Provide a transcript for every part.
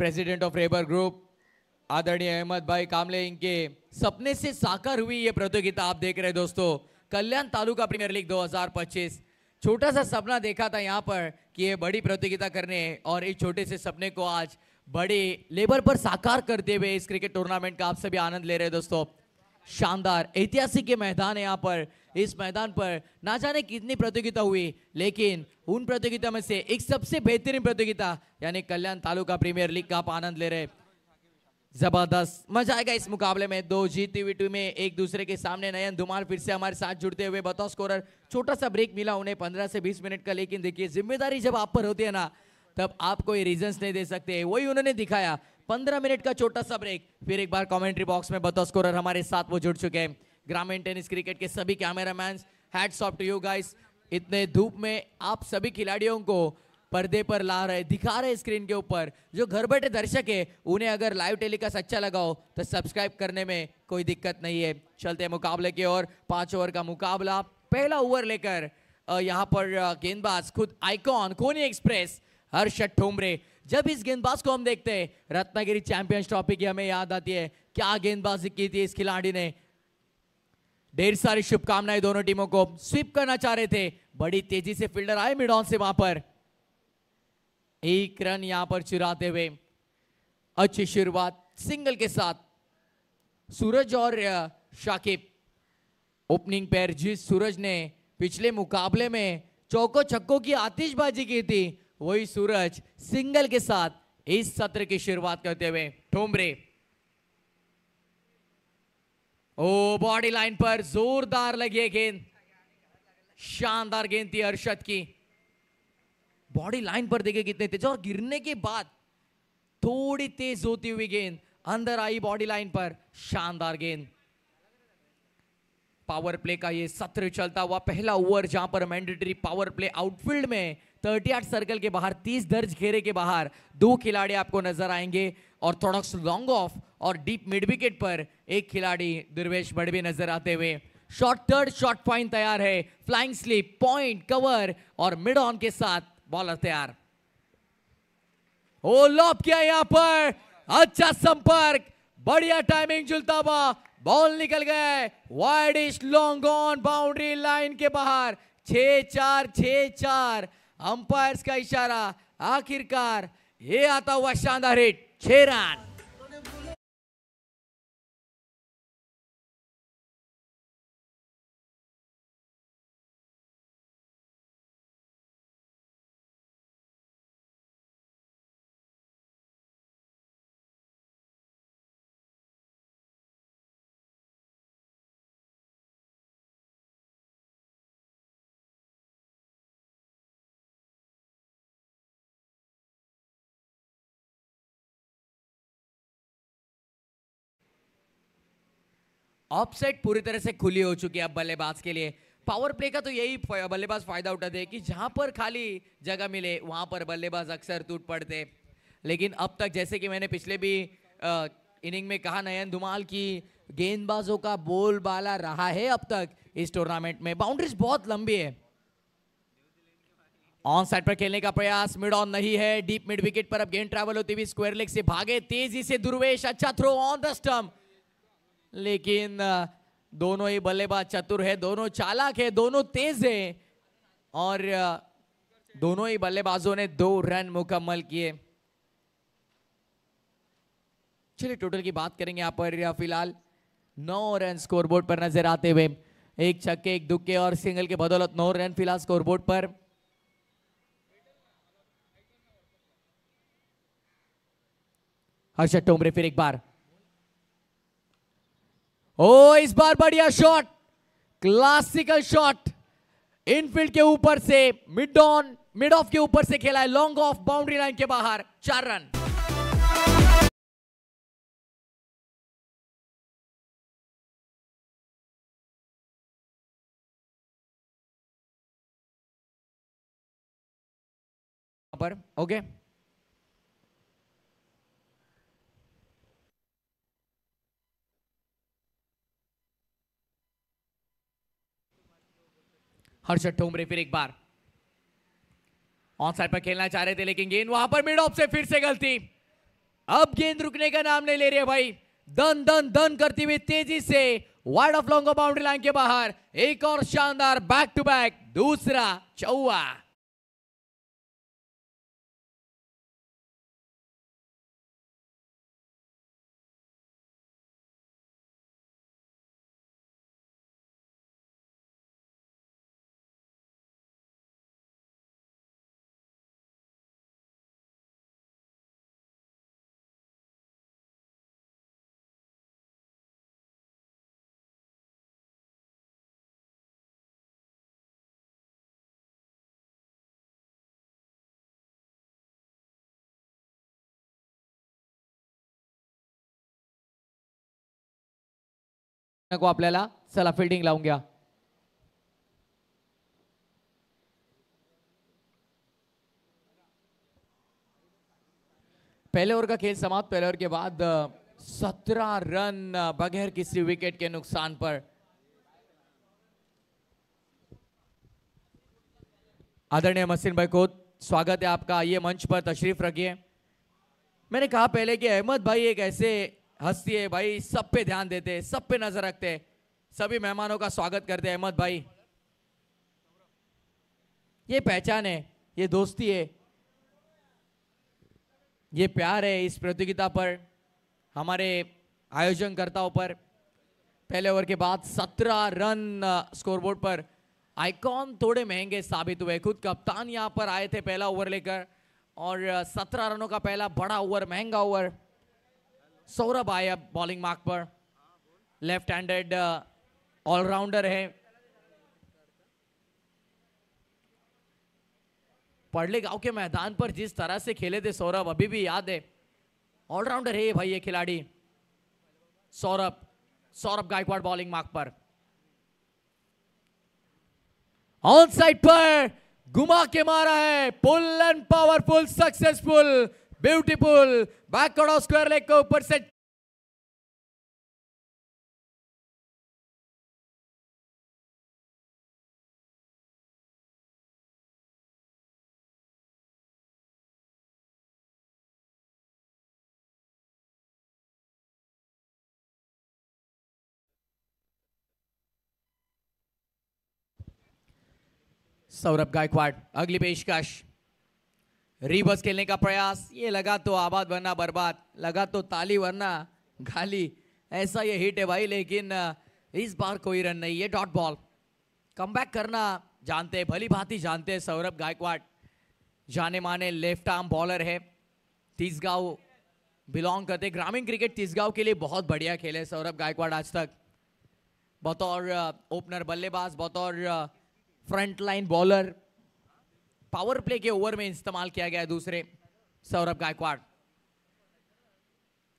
President of rebar group आदरणीय अहमद भाई कामले, इनके सपने से साकार हुई ये प्रतियोगिता आप देख रहे हैं दोस्तों। कल्याण तालुका प्रीमियर लीग 2025। छोटा सा सपना देखा था यहाँ पर कि ये बड़ी प्रतियोगिता करने, और इस छोटे से सपने को आज बड़े लेवल पर साकार करते हुए इस क्रिकेट टूर्नामेंट का आप सभी आनंद ले रहे हैं दोस्तों। शानदार ऐतिहासिक ये मैदान है यहाँ पर। इस मैदान पर ना जाने कितनी प्रतियोगिता हुई, लेकिन उन प्रतियोगिता में से एक सबसे बेहतरीन प्रतियोगिता यानी कल्याण तालुका प्रीमियर लीग का आप आनंद ले रहे। जबरदस्त मजा आएगा इस मुकाबले में। दो जीती हुई टीमें एक दूसरे के सामने। नयन धुमाल फिर से हमारे साथ जुड़ते हुए बतौर स्कोरर। छोटा सा ब्रेक मिला उन्हें 15 से 20 मिनट का, लेकिन देखिए जिम्मेदारी जब आप पर होती है ना, तब आप कोई रीजंस नहीं दे सकते। वही उन्होंने दिखाया। 15 मिनट का छोटा सा ब्रेक, फिर एक बार कमेंट्री बॉक्स में बतौर स्कोरर हमारे साथ वो जुड़ चुके हैं। ग्रामीण टेनिस क्रिकेट के सभी cameraman, hats off to you guys. इतने धूप में आप सभी खिलाड़ियों को पर्दे पर ला रहे, दिखा रहे स्क्रीन के ऊपर। जो घर बैठे दर्शक है उन्हें अगर लाइव टेलीकास्ट अच्छा लगा हो तो सब्सक्राइब करने में कोई दिक्कत नहीं है। चलते हैं मुकाबले की ओर। 5 ओवर का मुकाबला। पहला ओवर लेकर यहाँ पर गेंदबाज खुद आइकॉन कोनी एक्सप्रेस हर्षद ठोंबरे। जब इस गेंदबाज को हम देखते हैं, रत्नागिरी चैंपियंस ट्रॉफी की हमें याद आती है। क्या गेंदबाजी की थी इस खिलाड़ी ने। ढेर सारी शुभकामनाएं दोनों टीमों को। स्वीप करना चाह रहे थे, बड़ी तेजी से फील्डर आए मिड ऑन से वहां पर। एक रन यहां पर चुराते हुए अच्छी शुरुआत सिंगल के साथ सूरज और शाकिब ओपनिंग पेयर। जिस सूरज ने पिछले मुकाबले में चौको छक्कों की आतिशबाजी की थी, वही सूरज सिंगल के साथ इस सत्र की शुरुआत करते हुए। ठोंबरे ओ बॉडी लाइन पर जोरदार लगी गेंद। शानदार गेंद थी हर्षद की। बॉडी लाइन पर देखिए कितने तेज, और गिरने के बाद थोड़ी तेज होती हुई गेंद अंदर आई बॉडी लाइन पर। शानदार गेंद। पावर प्ले का ये सत्र चलता हुआ पहला ओवर, जहां पर मैंडेटरी पावर प्ले आउटफील्ड में 38 सर्कल के बाहर 30 दर्ज घेरे के बाहर 2 खिलाड़ी आपको नजर आएंगे, और थोड़ा लॉन्ग ऑफ और डीप मिड विकेट पर एक खिलाड़ी दुर्वेश बड़वे नजर आते हुए। शॉट थर्ड शॉट पॉइंट तैयार है। फ्लाइंग स्लिप पॉइंट कवर और मिड ऑन के साथ बॉलर तैयार। ओ लॉब किया यहां पर, अच्छा संपर्क, बढ़िया टाइमिंग झुलता हुआ बॉल निकल गया। Widish long on boundary line के बाहर। 6-4 6-4 अंपायर्स का इशारा। आखिरकार ये आता हुआ शानदार हिट। 6 रन। ऑफसाइड पूरी तरह से खुली हो चुकी है अब बल्लेबाज के लिए। पावर प्ले का तो यही बल्लेबाज फायदा उठाते हैं कि जहां पर खाली जगह मिले वहां पर बल्लेबाज अक्सर टूट पड़ते। लेकिन अब तक जैसे कि मैंने पिछले भी इनिंग में कहा, नयन धुमाल की गेंदबाजों का बोलबाला रहा है अब तक इस टूर्नामेंट में। बाउंड्रीज बहुत लंबी है। ऑन साइड पर खेलने का प्रयास, मिड ऑन नहीं है। डीप मिड विकेट पर अब गेंद ट्रैवल होती हुई स्क्वायर लेग से भागे तेजी से दुर्वेश। अच्छा थ्रो ऑन द स्टंप, लेकिन दोनों ही बल्लेबाज चतुर है, दोनों चालाक है, दोनों तेज है, और दोनों ही बल्लेबाजों ने 2 रन मुकम्मल किए। चलिए टोटल की बात करेंगे यहाँ पर। फिलहाल 9 रन स्कोरबोर्ड पर नजर आते हुए। एक छक्के एक दुक्के और सिंगल के बदौलत 9 रन फिलहाल स्कोरबोर्ड पर। हर्षद ठोंबरे फिर एक बार। ओ इस बार बढ़िया शॉट, क्लासिकल शॉट इनफील्ड के ऊपर से, मिड ऑन मिड ऑफ के ऊपर से खेला है, लॉन्ग ऑफ बाउंड्री लाइन के बाहर। 4 रन। पर ओके हर्षद ठोंबरे फिर एक बार ऑन साइड पर खेलना चाह रहे थे, लेकिन गेंद वहां पर मिड ऑफ से फिर से गलती। अब गेंद रुकने का नाम नहीं ले रही है भाई, दन दन दन करती हुई तेजी से wide of long boundary line के बाहर। एक और शानदार बैक टू बैक दूसरा चौवा। को आपल्याला चला फील्डिंग लावून घ्या। पहले ओवर का खेल समाप्त। पहले ओवर के बाद 17 रन बगैर किसी विकेट के नुकसान पर। आदरणीय मसीन भाई को स्वागत है आपका, ये मंच पर तशरीफ रखिए। मैंने कहा पहले कि अहमद भाई एक ऐसे हस्ती है भाई, सब पे ध्यान देते, सब पे नजर रखते, सभी मेहमानों का स्वागत करते। अहमद भाई, ये पहचान है, ये दोस्ती है, ये प्यार है इस प्रतियोगिता पर, हमारे आयोजनकर्ताओं पर। पहले ओवर के बाद 17 रन स्कोरबोर्ड पर। आइकॉन थोड़े महंगे साबित हुए, खुद कप्तान यहां पर आए थे पहला ओवर लेकर, और 17 रनों का पहला बड़ा ओवर, महंगा ओवर। सौरभ आए अब बॉलिंग मार्क पर, लेफ्ट हैंडेड ऑलराउंडर है। पड़ले गांव के मैदान पर जिस तरह से खेले थे सौरभ, अभी भी याद है। ऑलराउंडर है भाई ये खिलाड़ी सौरभ गायकवाड़ बॉलिंग मार्क पर। ऑन साइड पर घुमा के मारा है, pull and powerful, successful, beautiful, backward of square leg के ऊपर से। सौरभ गायकवाड़ अगली पेशकश, रिवर्स खेलने का प्रयास। ये लगा तो आबाद वरना बर्बाद, लगा तो ताली वरना गाली, ऐसा ये हिट है भाई। लेकिन इस बार कोई रन नहीं है, डॉट बॉल। कमबैक करना जानते हैं, भली भांति जानते हैं सौरभ गायकवाड़, जाने माने लेफ्ट आर्म बॉलर है, तिसगांव बिलोंग करते। ग्रामीण क्रिकेट तिसगांव के लिए बहुत बढ़िया खेले सौरभ गायकवाड़ आज तक, बतौर ओपनर बल्लेबाज, बतौर front line bowler, power play के ओवर में इस्तेमाल किया गया दूसरे। सौरभ गायकवाड़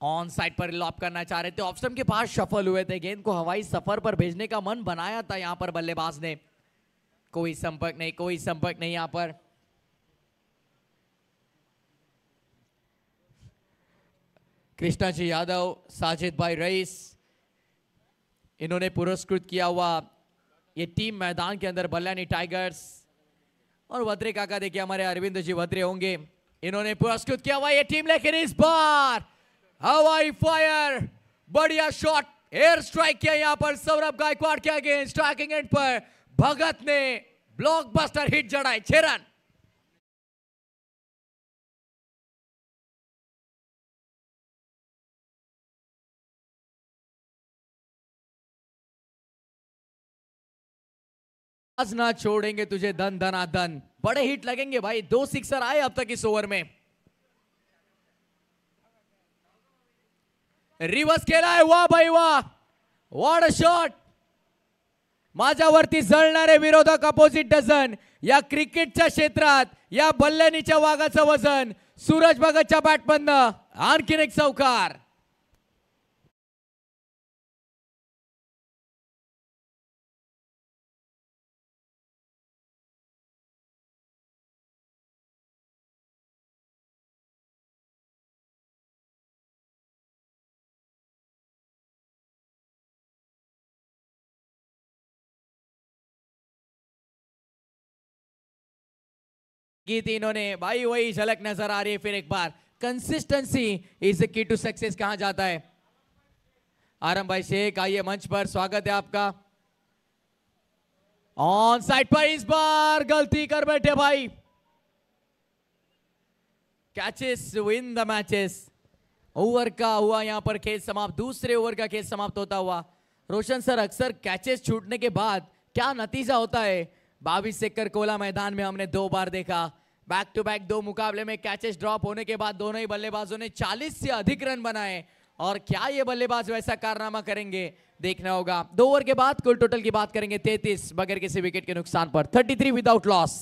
ऑन साइड पर लॉप करना चाह रहे थे, ऑफ स्टंप के पास शफल हुए थे, गेंद को हवाई सफर पर भेजने का मन बनाया था यहां पर बल्लेबाज ने। कोई संपर्क नहीं, कोई संपर्क नहीं यहां पर। कृष्णा जी यादव, साजिद भाई रईस, इन्होंने पुरस्कृत किया हुआ ये टीम मैदान के अंदर बल्लानी टाइगर्स। और वद्रे काका देखिए हमारे अरविंद जी वद्रे होंगे, इन्होंने पुरस्कृत किया हुआ ये टीम। लेकिन इस बार हवाई फायर, बढ़िया शॉट, एयर स्ट्राइक किया यहां पर सौरभ गायकवाड़ के अगेंस्ट। स्ट्राइकिंग एंड पर भगत ने ब्लॉकबस्टर हिट जड़ाए, 6 रन। आज ना छोड़ेंगे तुझे धन धना धन, बड़े हिट लगेंगे भाई। 2 सिक्सर आए अब तक इस ओवर में। रिवर्स केला है, वाह भाई वाह, व्हाट अ शॉट। माझ्यावरती जळणारे विरोधक अपोजिट डझन, या क्रिकेटच्या क्षेत्रात या बल्लानीच्या वाघाचं वजन सूरज भगतच्या बॅटमधनं आणखीन एक चौकार। गीत इन्होंने भाई, वही झलक नजर आ रही है फिर एक बार। Consistency is the key to success कहा जाता है। आरम भाई शेख आइए मंच पर, स्वागत है आपका। ऑन साइड पर इस बार गलती कर बैठे भाई। Catches win the matches. Over का हुआ यहां पर खेल समाप्त, दूसरे ओवर का खेल समाप्त होता हुआ। रोशन सर, अक्सर कैचेस छूटने के बाद क्या नतीजा होता है? 22 एकड़ कोला मैदान में हमने 2 बार देखा, बैक टू बैक 2 मुकाबले में कैचेस ड्रॉप होने के बाद दोनों ही बल्लेबाजों ने 40 से अधिक रन बनाए। और क्या ये बल्लेबाज वैसा कारनामा करेंगे, देखना होगा। 2 ओवर के बाद कुल टोटल की बात करेंगे 33 बगैर किसी विकेट के नुकसान पर, 33 विदाउट लॉस।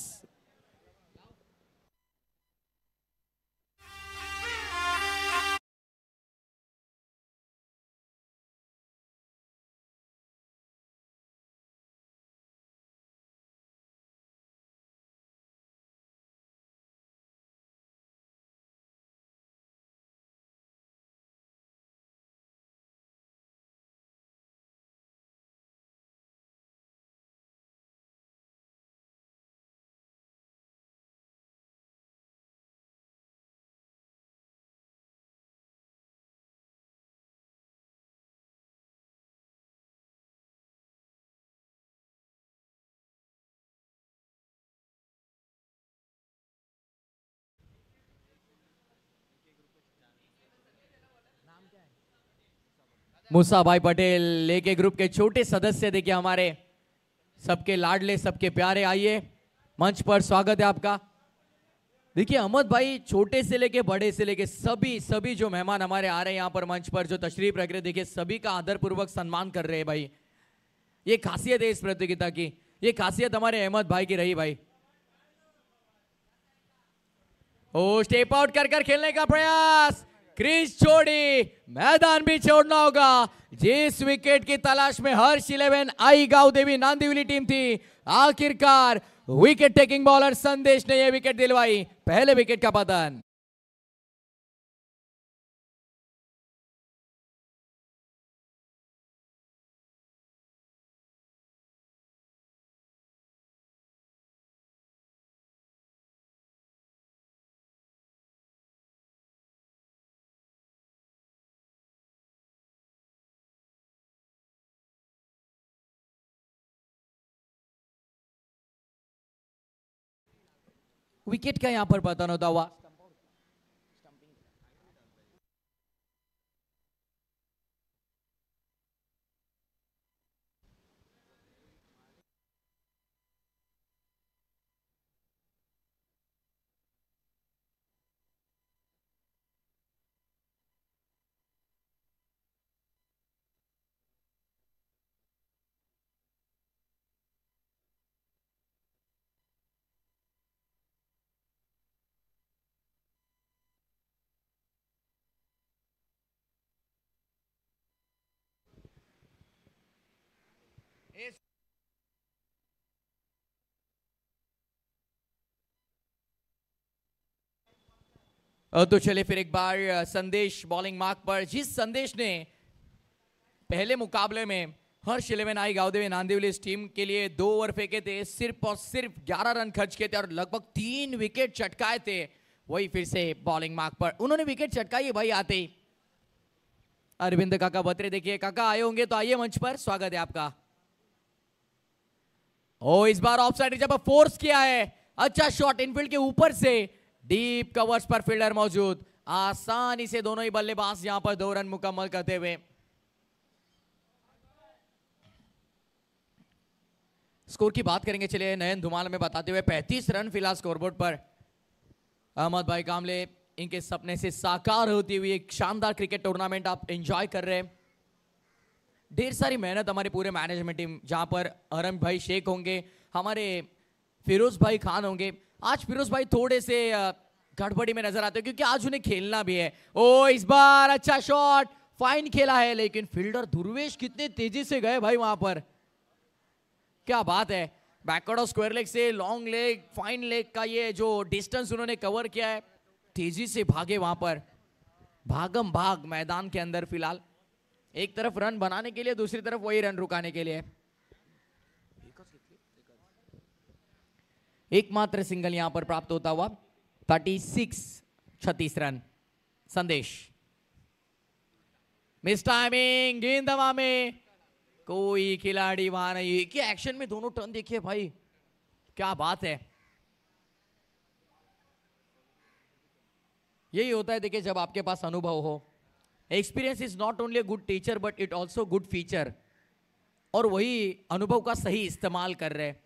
मूसा भाई पटेल लेके ग्रुप के छोटे सदस्य, देखिए हमारे सबके लाडले, सबके प्यारे, आइए मंच पर, स्वागत है आपका। देखिए अहमद भाई, छोटे से लेके बड़े से लेके सभी जो मेहमान हमारे आ रहे हैं यहाँ पर मंच पर, जो तशरीफ रख रहे, देखिए सभी का आदर पूर्वक सम्मान कर रहे हैं भाई। ये खासियत है इस प्रतियोगिता की, ये खासियत हमारे अहमद भाई की रही भाई। ओ स्टेप आउट कर खेलने का प्रयास, क्रीज छोड़ी, मैदान भी छोड़ना होगा। जिस विकेट की तलाश में हर्ष 11 आई गांव देवी नांदिवली टीम थी, आखिरकार विकेट टेकिंग बॉलर संदेश ने यह विकेट दिलवाई, पहले विकेट का पतन। विकेट का यहां पर पतन होता हुआ। तो चले फिर एक बार संदेश बॉलिंग मार्क पर, जिस संदेश ने पहले मुकाबले में हर्ष 11 आई गांवदेवी नांदिवली इस टीम के लिए 2 ओवर फेंके थे, सिर्फ और सिर्फ 11 रन खर्च किए थे और लगभग 3 विकेट चटकाए थे, वही फिर से बॉलिंग मार्क पर उन्होंने विकेट चटकाई है भाई आते ही। अरविंद काका बत्रे, देखिए काका आए होंगे तो आइए मंच पर, स्वागत है आपका। ओ इस बार ऑफ साइड जब फोर्स किया है, अच्छा शॉट इनफील्ड के ऊपर से, डीप कवर्स पर फील्डर मौजूद, आसानी से दोनों ही बल्लेबाज यहां पर 2 रन मुकम्मल करते हुए। स्कोर की बात करेंगे, चलिए नयन धुमाल में बताते हुए 35 रन फिलहाल स्कोरबोर्ड पर। अहमद भाई कामले, इनके सपने से साकार होती हुई एक शानदार क्रिकेट टूर्नामेंट आप एंजॉय कर रहे हैं। ढेर सारी मेहनत हमारी पूरे मैनेजमेंट टीम, जहां पर अरम भाई शेख होंगे, हमारे फिरोज भाई खान होंगे। आज फिरोज भाई थोड़े से गड़बड़ी में नजर आते हैं क्योंकि आज उन्हें खेलना भी है। ओ इस बार अच्छा शॉट, फाइन खेला है, लेकिन फील्डर ध्रुवेश कितने तेजी से गए भाई वहां पर, क्या बात है। बैकवर्ड ऑफ स्क्वायर लेग से लॉन्ग लेग, फाइन लेग का ये जो डिस्टेंस उन्होंने कवर किया है, तेजी से भागे वहां पर, भागम भाग मैदान के अंदर फिलहाल, एक तरफ रन बनाने के लिए, दूसरी तरफ वही रन रुकाने के लिए। एकमात्र सिंगल यहां पर प्राप्त होता हुआ, 36 रन। संदेश, मिस टाइमिंग, गेंद हवा में, कोई खिलाड़ी वहां नहीं। एक ही एक्शन में दोनों टर्न देखिए भाई, क्या बात है। यही होता है देखिए जब आपके पास अनुभव हो। Experience is not only good teacher but it also good feature. और वही अनुभव का सही इस्तेमाल कर रहे हैं।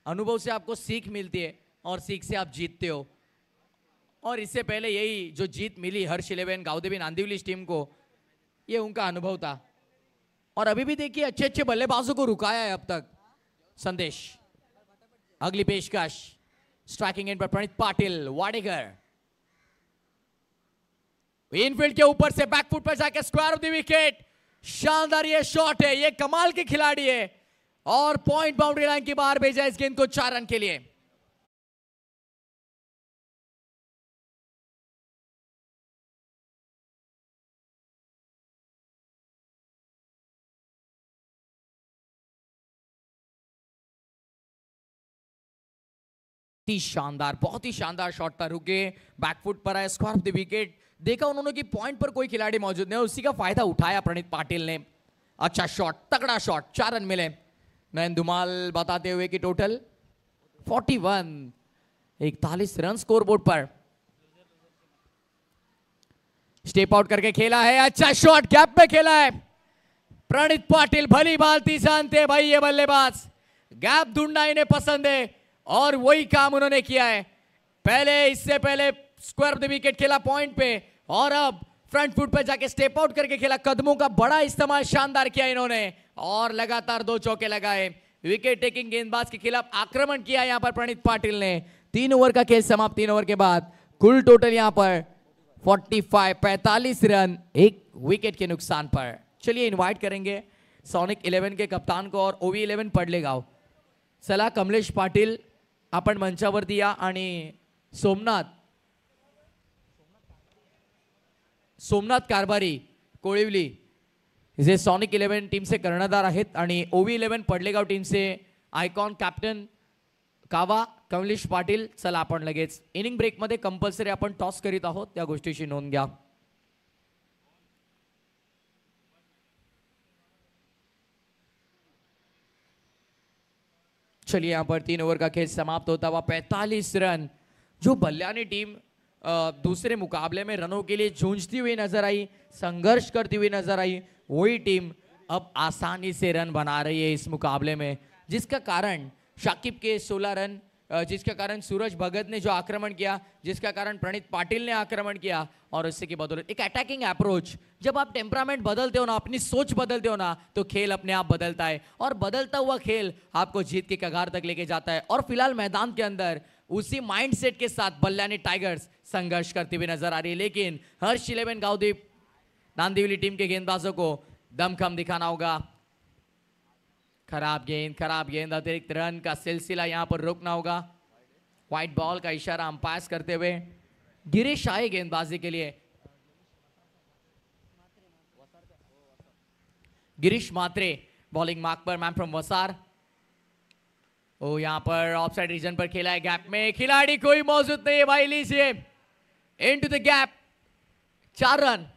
अनुभव से आपको सीख मिलती है और सीख से आप जीतते हो। और इससे पहले यही जो जीत मिली हर्ष 11 गावदेवी नांदिवली टीम को, ये उनका अनुभव था। और अभी भी देखिए अच्छे अच्छे बल्लेबाजों को रुकाया है अब तक संदेश। अगली पेशकश स्ट्राइकिंग एंड पर प्रणीत पाटिल, वाडेकर इनफील्ड के ऊपर से बैकफुट पर जाकर स्क्वायर ऑफ द विकेट। शानदार ये शॉट है, ये कमाल के खिलाड़ी है और पॉइंट बाउंड्री लाइन के बाहर भेजा इस गेंद को 4 रन के लिए। शानदार, बहुत ही शानदार शॉट पर रुके, बैकफुट पर आया, स्क्वायर ऑफ द विकेट। देखा उन्होंने कि पॉइंट पर कोई खिलाड़ी मौजूद नहीं, उसी का फायदा उठाया प्रणीत पाटिल ने। अच्छा शॉट, तगड़ा शॉट, 4 रन मिले। नयन धुमाल बताते हुए कि टोटल 41, 41 रन स्कोर बोर्ड पर। स्टेप आउट करके खेला है, अच्छा शॉट, गैप में खेला है प्रणीत पाटिल। भली भांति जानते भाई ये बल्लेबाज, गैप ढूंढना इन्हें पसंद है और वही काम उन्होंने किया है। इससे पहले स्क्वायर ऑफ द विकेट खेला पॉइंट पे और अब फ्रंट फुट पे जाके स्टेप आउट करके खेला। कदमों का बड़ा इस्तेमाल शानदार किया इन्होंने और लगातार 2 चौके लगाए। विकेट टेकिंग गेंदबाज के खिलाफ आक्रमण किया यहां पर प्रणीत पाटिल ने। 3 ओवर का खेल समाप्त, 3 ओवर के बाद कुल टोटल यहां पर 45 रन 1 विकेट के नुकसान पर। चलिए इनवाइट करेंगे सॉनिक 11 के कप्तान को और ओवी 11 पडलेगाव चला कमलेश पाटील आपण मंचावरती या आणि सोमनाथ कारभारी कोळिवली जे सॉनिक 11 टीम से कर्णधार आहेत आणि ओवी 11 पडलेगाव टीम से आयकॉन कॅप्टन कावा कमलेश पाटील। चला आपण लगेच इनिंग ब्रेक मध्ये कंपल्सरी आपण टॉस करीत आहोत, त्या गोष्टीची नोंद घ्या। चलिए यहां पर 3 ओवर का खेल समाप्त होता हुआ 45 रन। जो बल्लानी टीम दूसरे मुकाबले में रनों के लिए जूझती हुई नजर आई, संघर्ष करती हुई नजर आई, वही टीम अब आसानी से रन बना रही है इस मुकाबले में, जिसका कारण शाकिब के 16 रन, जिसका कारण सूरज भगत ने जो आक्रमण किया, जिसका कारण प्रणीत पाटिल ने आक्रमण किया और इससे की बदौलत एक अटैकिंग अप्रोच। जब आप टेम्परामेंट बदलते हो ना, अपनी सोच बदलते हो ना, तो खेल अपने आप बदलता है और बदलता हुआ खेल आपको जीत के कगार तक लेके जाता है। और फिलहाल मैदान के अंदर उसी माइंडसेट के साथ बल्लानी टाइगर्स संघर्ष करती हुई नजर आ रही है, लेकिन हर्ष 11 गावदेवी नांदिवली टीम के गेंदबाजों को दमखम दिखाना होगा। खराब गेंद, अतिरिक्त रन का सिलसिला यहां पर रोकना होगा। व्हाइट बॉल का इशारा अंपायर करते हुए गिरीश आए गेंदबाजी के लिए। गिरीश मात्रे बॉलिंग मार्क पर, मैन फ्रॉम वसार। ओ यहां पर ऑफ साइड रीजन पर खेला है, गैप में खिलाड़ी कोई मौजूद नहीं है भाई, लीजिए इनटू द गैप, 4 रन।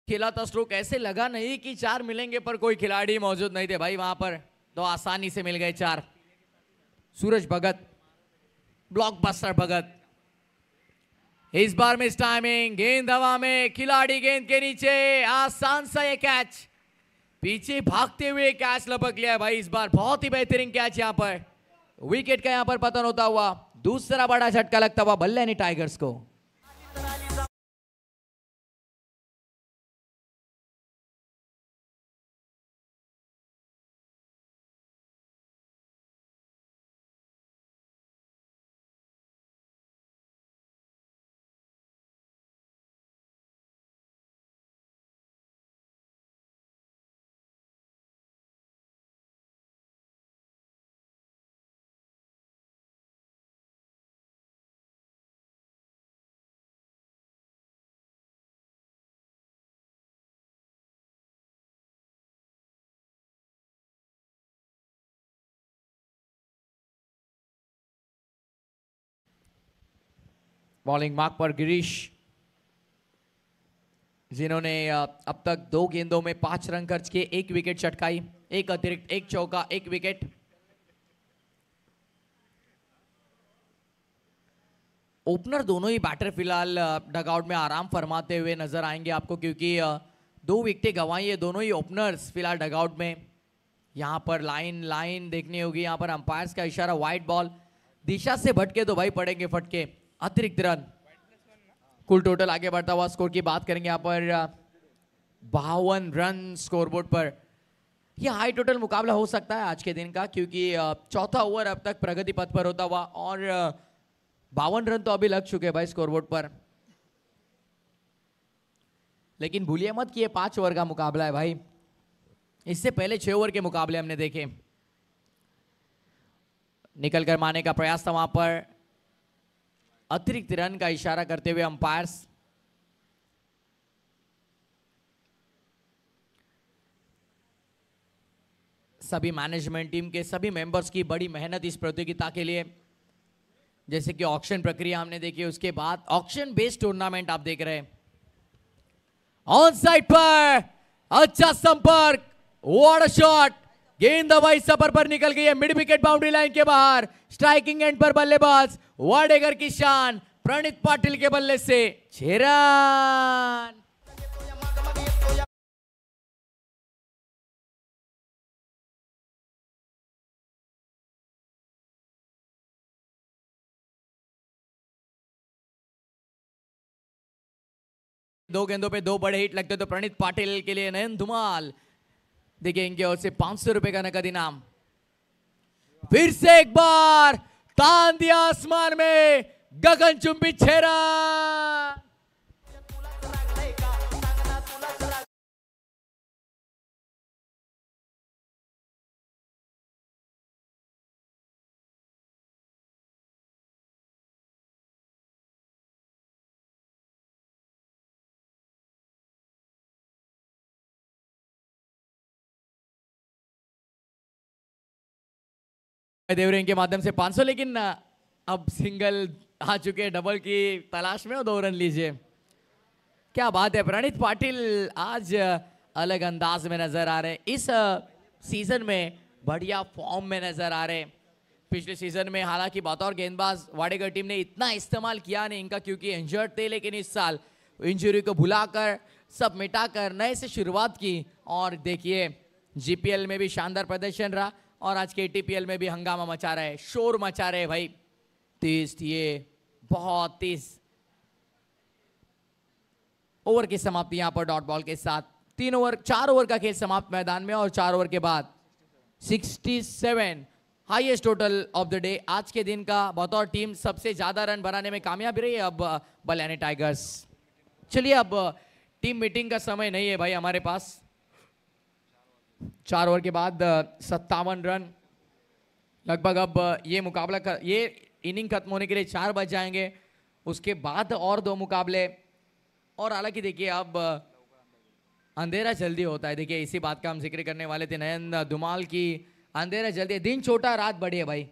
खेला था स्ट्रोक, ऐसे लगा नहीं कि 4 मिलेंगे पर कोई खिलाड़ी मौजूद नहीं थे भाई वहां पर, तो आसानी से मिल गए 4। सूरज भगत, ब्लॉकबस्टर भगत, इस बार मिस टाइमिंग, गेंद हवा में, खिलाड़ी गेंद के नीचे, आसान सा ये कैच, पीछे भागते हुए कैच लपक लिया भाई इस बार। बहुत ही बेहतरीन कैच यहां पर, विकेट का यहां पर पतन होता हुआ दूसरा बड़ा झटका लगता हुआ बल्लानी टाइगर्स को। बॉलिंग मार्क पर गिरीश, जिन्होंने अब तक 2 गेंदों में 5 रन खर्च किए, 1 विकेट चटकाई, 1 अतिरिक्त, 1 चौका, 1 विकेट। ओपनर दोनों ही बैटर फिलहाल डगआउट में आराम फरमाते हुए नजर आएंगे आपको, क्योंकि 2 विकेटें गंवाई है दोनों ही ओपनर्स फिलहाल डगआउट में। यहां पर लाइन देखनी होगी, यहां पर अंपायर्स का इशारा वाइड बॉल, दिशा से भटके तो भाई पड़ेंगे फटके। अतिरिक्त रन, कुल टोटल आगे बढ़ता हुआ स्कोर की बात करेंगे यहां पर 52 रन स्कोरबोर्ड पर। यह हाई टोटल मुकाबला हो सकता है आज के दिन का, क्योंकि चौथा ओवर अब तक प्रगति पथ पर होता हुआ और 52 रन तो अभी लग चुके हैं भाई स्कोरबोर्ड पर। लेकिन भूलिए मत कि ये 5 ओवर का मुकाबला है भाई, इससे पहले 6 ओवर के मुकाबले हमने देखे। निकल कर मारने का प्रयास था वहां पर, अतिरिक्त रन का इशारा करते हुए अंपायर्स। सभी मैनेजमेंट टीम के सभी मेंबर्स की बड़ी मेहनत इस प्रतियोगिता के लिए, जैसे कि ऑक्शन प्रक्रिया हमने देखी, उसके बाद ऑक्शन बेस्ड टूर्नामेंट आप देख रहे हैं। ऑन साइड पर अच्छा संपर्क, व्हाट अ शॉट, गेंद हवाई सफर पर निकल गई है, मिड विकेट बाउंड्री लाइन के बाहर। स्ट्राइकिंग एंड पर बल्लेबाज वाडेकर की शान, प्रणीत पाटिल के बल्ले से 6 रन। दो गेंदों पे 2 बड़े हिट लगते तो प्रणीत पाटिल के लिए नयन धुमाल। देखिए इनकी ओर से 500 रुपए का नकद इनाम। फिर से एक बार तान दिया आसमान में, गगनचुंबी 6 रन। देवरिंग के माध्यम से 500, लेकिन अब सिंगल आ चुके, डबल की तलाश में हो, 2 रन लीजिए। क्या बात है, प्रणीत पाटिल आज अलग अंदाज में नजर आ रहे हैं, इस सीजन में बढ़िया फॉर्म में नजर आ रहे हैं। पिछले सीजन में हालांकि बतौर गेंदबाज वाडेकर टीम ने इतना इस्तेमाल किया नहीं इनका, क्योंकि इंजर्ड थे, लेकिन इस साल इंजरी को भुलाकर सब मिटाकर नए से शुरुआत की। और देखिए जीपीएल में भी शानदार प्रदर्शन रहा और आज के टीपीएल में भी हंगामा मचा रहे हैं, शोर मचा रहे भाई। 30 ये बहुत 30 ओवर की समाप्ति यहां पर डॉट बॉल के साथ। 4 ओवर का खेल समाप्त मैदान में और 4 ओवर के बाद 67 highest total of the day. आज के दिन का बतौर टीम सबसे ज्यादा रन बनाने में कामयाब रही है अब बलियानी टाइगर्स। चलिए अब टीम मीटिंग का समय नहीं है भाई हमारे पास। 4 ओवर के बाद 57 रन लगभग। अब ये मुकाबला ये इनिंग खत्म होने के लिए 4 बज जाएंगे, उसके बाद और 2 मुकाबले। और हालांकि देखिए अब अंधेरा जल्दी होता है, देखिए इसी बात का हम जिक्र करने वाले थे नयन धुमाल की, अंधेरा जल्दी, दिन छोटा रात बड़ी है भाई।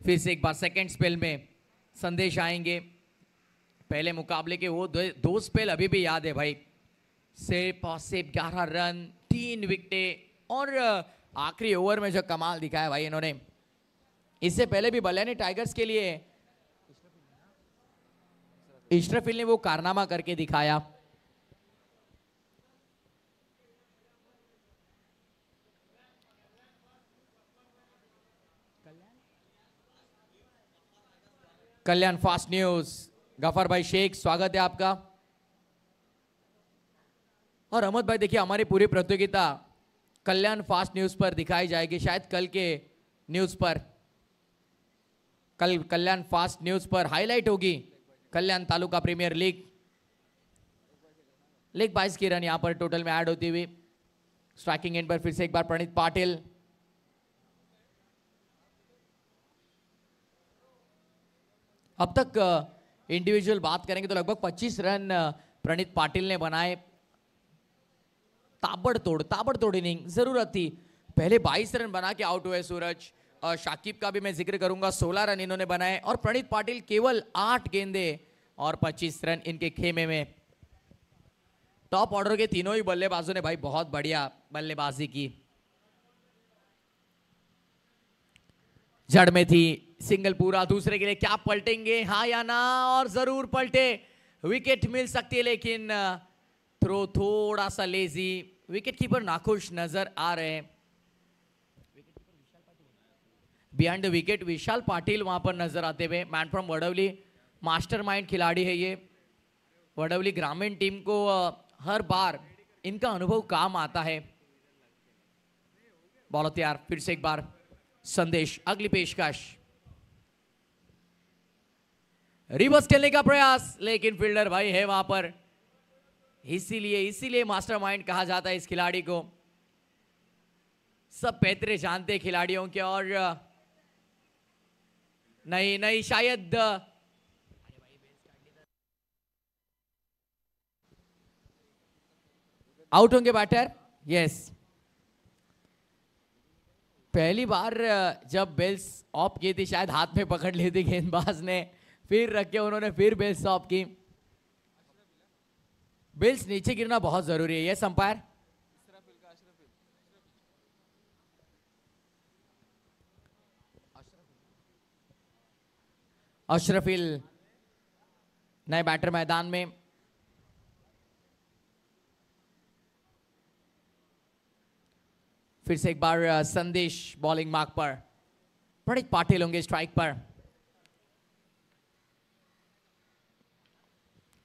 फिर से एक बार सेकंड स्पेल में संदेश आएंगे, पहले मुकाबले के वो 2 स्पेल अभी भी याद है भाई। सिर्फ और सिर्फ 11 रन, 3 विकेटें और आखिरी ओवर में जो कमाल दिखाया भाई इन्होंने। इससे पहले भी बलियानी टाइगर्स के लिए इशरफिल ने वो कारनामा करके दिखाया। कल्याण फास्ट न्यूज, गफर भाई शेख, स्वागत है आपका। और अहमद भाई देखिए हमारी पूरी प्रतियोगिता कल्याण फास्ट न्यूज पर दिखाई जाएगी, शायद कल के न्यूज पर। कल कल्याण फास्ट न्यूज पर हाईलाइट होगी कल्याण तालुका प्रीमियर लीग। लीग 22 की रन यहां पर टोटल में ऐड होती हुई। स्ट्राइकिंग एंड पर फिर से एक बार प्रणीत पाटिल। अब तक इंडिविजुअल बात करेंगे तो लगभग 25 रन प्रणीत पाटिल ने बनाए। ताबड़तोड़ इनिंग, जरूरत थी पहले 22 रन बना के आउट हुए सूरज। शाकिब का भी मैं जिक्र करूंगा, 16 रन इन्होंने बनाए और प्रणीत पाटिल केवल 8 गेंदे और 25 रन इनके खेमे में। टॉप ऑर्डर के तीनों ही बल्लेबाजों ने भाई बहुत बढ़िया बल्लेबाजी की। जड़ में थी, सिंगल पूरा, दूसरे के लिए क्या पलटेंगे, हाँ या ना, और जरूर पलटे। विकेट मिल सकती है लेकिन थ्रो थोड़ा सा लेजी, विकेट कीपर नाखुश नजर आ रहे हैं। बिहाइंड द विकेट विशाल पाटिल वहां पर नजर आते हुए, मैन फ्रॉम वडवली, मास्टरमाइंड खिलाड़ी है ये। वडवली ग्रामीण टीम को हर बार इनका अनुभव काम आता है। बॉल तैयार, फिर से एक बार संदेश, अगली पेशकश, रिवर्स खेलने का प्रयास, लेकिन फील्डर भाई है वहां पर, इसीलिए मास्टरमाइंड कहा जाता है इस खिलाड़ी को। सब पैतरे जानते हैं खिलाड़ियों के, और नहीं शायद आउट होंगे बैटर। यस, पहली बार जब बेल्स ऑफ की थी शायद हाथ में पकड़ ली थी गेंदबाज ने, फिर रख के उन्होंने फिर बेल्स ऑफ की। बेल्स नीचे गिरना बहुत जरूरी है। यस अंपायर, अशरफिल नए बैटर मैदान में। फिर से एक बार संदेश बॉलिंग मार्क पर, प्रणीत पाटिल होंगे स्ट्राइक पर।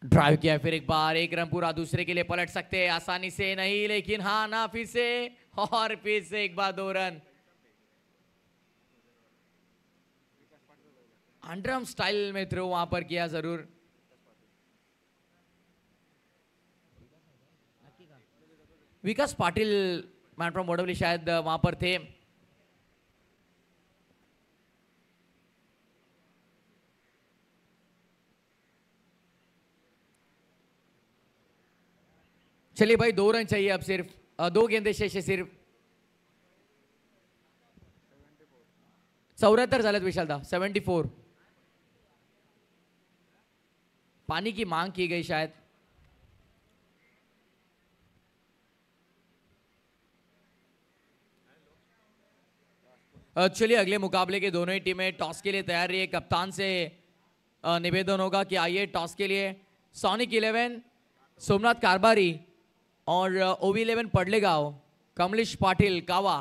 ड्राइव किया, फिर एक बार, एक रन पूरा, दूसरे के लिए पलट सकते हैं आसानी से, नहीं, लेकिन हाँ ना, फिर से, और फिर से एक बार 2 रन। अंडरआर्म स्टाइल में थ्रो वहां पर किया जरूर। विकास पाटिल मैन फ्रॉम वडवली शायद वहां पर थे। चलिए भाई, 2 रन चाहिए अब, सिर्फ 2 गेंदे शेष है सिर्फ। 74 झालेत विशालदा, 74। पानी की मांग की गई शायद। चलिए, अगले मुकाबले के दोनों ही टीमें टॉस के लिए तैयार रही है। कप्तान से निवेदन होगा कि आइए टॉस के लिए। सोनिक 11 सोमनाथ कारबारी और ओवी 11 पडलेगांव कमलेश पाटिल कावा।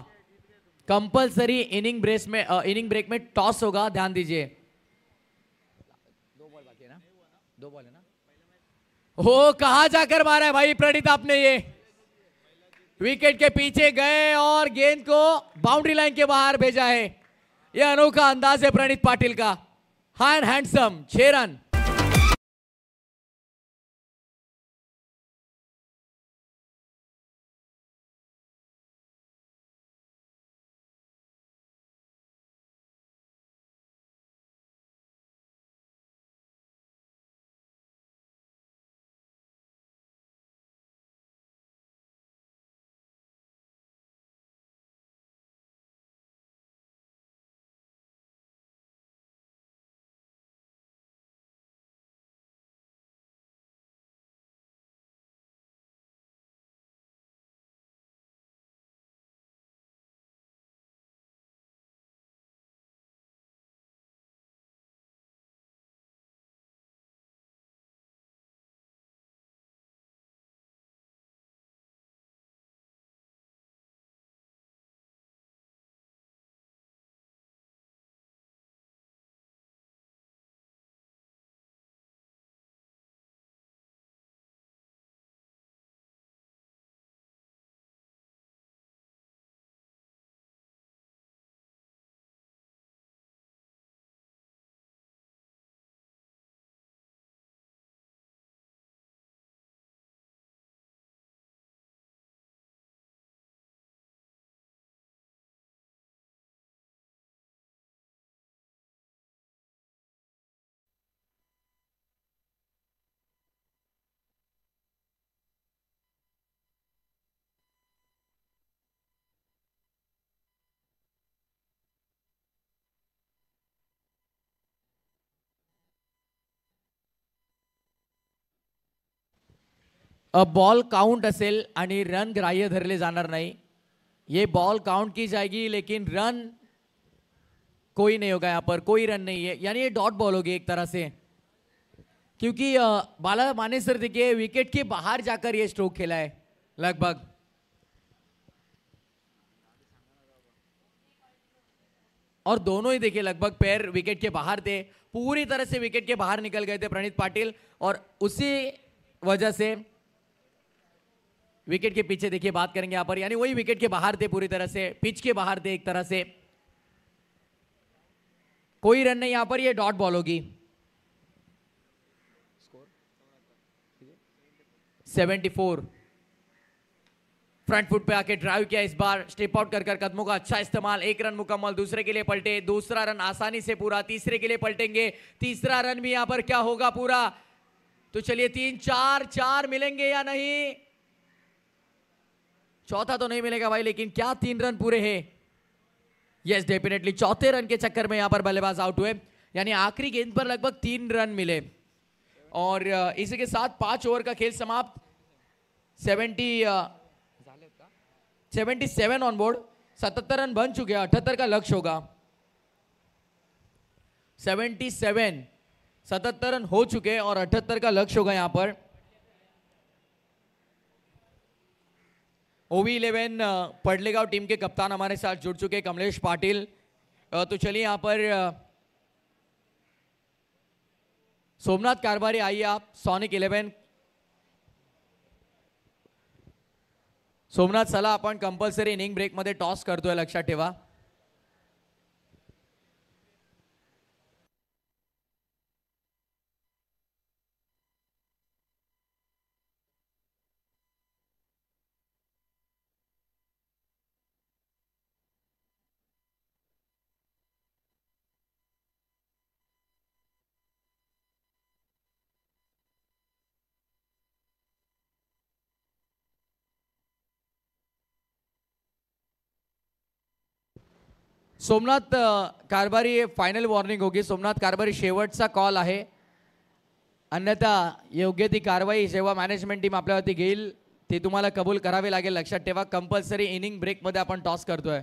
कंपलसरी इनिंग ब्रेक में टॉस होगा, ध्यान दीजिए। 2 बॉल बाकी है ना, 2 बॉल है ना। हो, कहां जाकर मारा है भाई प्रणीत आपने, ये विकेट के पीछे गए और गेंद को बाउंड्री लाइन के बाहर भेजा है। यह अनोखा अंदाज है प्रणीत पाटिल का। High and handsome, 6 run. Ball count असेल आणि रन ग्राह्य धरले जाणार नाही. ये बॉल काउंट की जाएगी लेकिन रन कोई नहीं होगा. यहाँ पर कोई रन नहीं है, यानी ये डॉट बॉल होगी एक तरह से, क्योंकि बाला मानेसर देखिए विकेट के बाहर जाकर ये स्ट्रोक खेला है लगभग. और दोनों ही देखिए लगभग पैर विकेट के बाहर थे, पूरी तरह से विकेट के बाहर निकल गए थे प्रणीत पाटिल, और उसी वजह से विकेट के पीछे देखिए बात करेंगे यहां पर, यानी वही विकेट के बाहर थे, पूरी तरह से पिच के बाहर थे एक तरह से. कोई रन नहीं यहां पर, ये डॉट बॉल होगी. 74. फ्रंट फुट पे आके ड्राइव किया, इस बार स्टेप आउट कर कदमों का अच्छा इस्तेमाल. एक रन मुकम्मल, दूसरे के लिए पलटे, दूसरा रन आसानी से पूरा, तीसरे के लिए पलटेंगे, तीसरा रन भी यहां पर क्या होगा पूरा. तो चलिए 3 4 4 मिलेंगे या नहीं. चौथा तो नहीं मिलेगा भाई, लेकिन क्या 3 रन पूरे हैं. यस डेफिनेटली, चौथे रन के चक्कर में यहां पर बल्लेबाज आउट हुए, यानी आखिरी गेंद पर लगभग 3 रन मिले. और इसी के साथ 5 ओवर का खेल समाप्त. 77 ऑन बोर्ड, 77 रन बन चुके हैं, 78 का लक्ष्य होगा. 77 रन हो चुके हैं और 78 का लक्ष्य होगा यहां पर. ओवी 11 पडलेगांव टीम के कप्तान हमारे साथ जुड़ चुके कमलेश पाटिल. तो चलिए यहां पर सोमनाथ कारभारी आइए आप. सॉनिक 11 सोमनाथ चला, आपण कंपल्सरी इनिंग ब्रेक मध्ये टॉस करतोय, लक्षात ठेवा. सोमनाथ कारभारी फायनल वॉर्निंग होगी. सोमनाथ कारभारी शेवटचा कॉल आहे, अन्यथा योग्य ती कारवाई जेव्हा मॅनेजमेंट टीम आपल्यावरती घेईल ती तुम्हाला कबूल करावी लागेल. लक्षात ठेवा, कंपल्सरी इनिंग ब्रेक मध्ये आपण टॉस करतोय.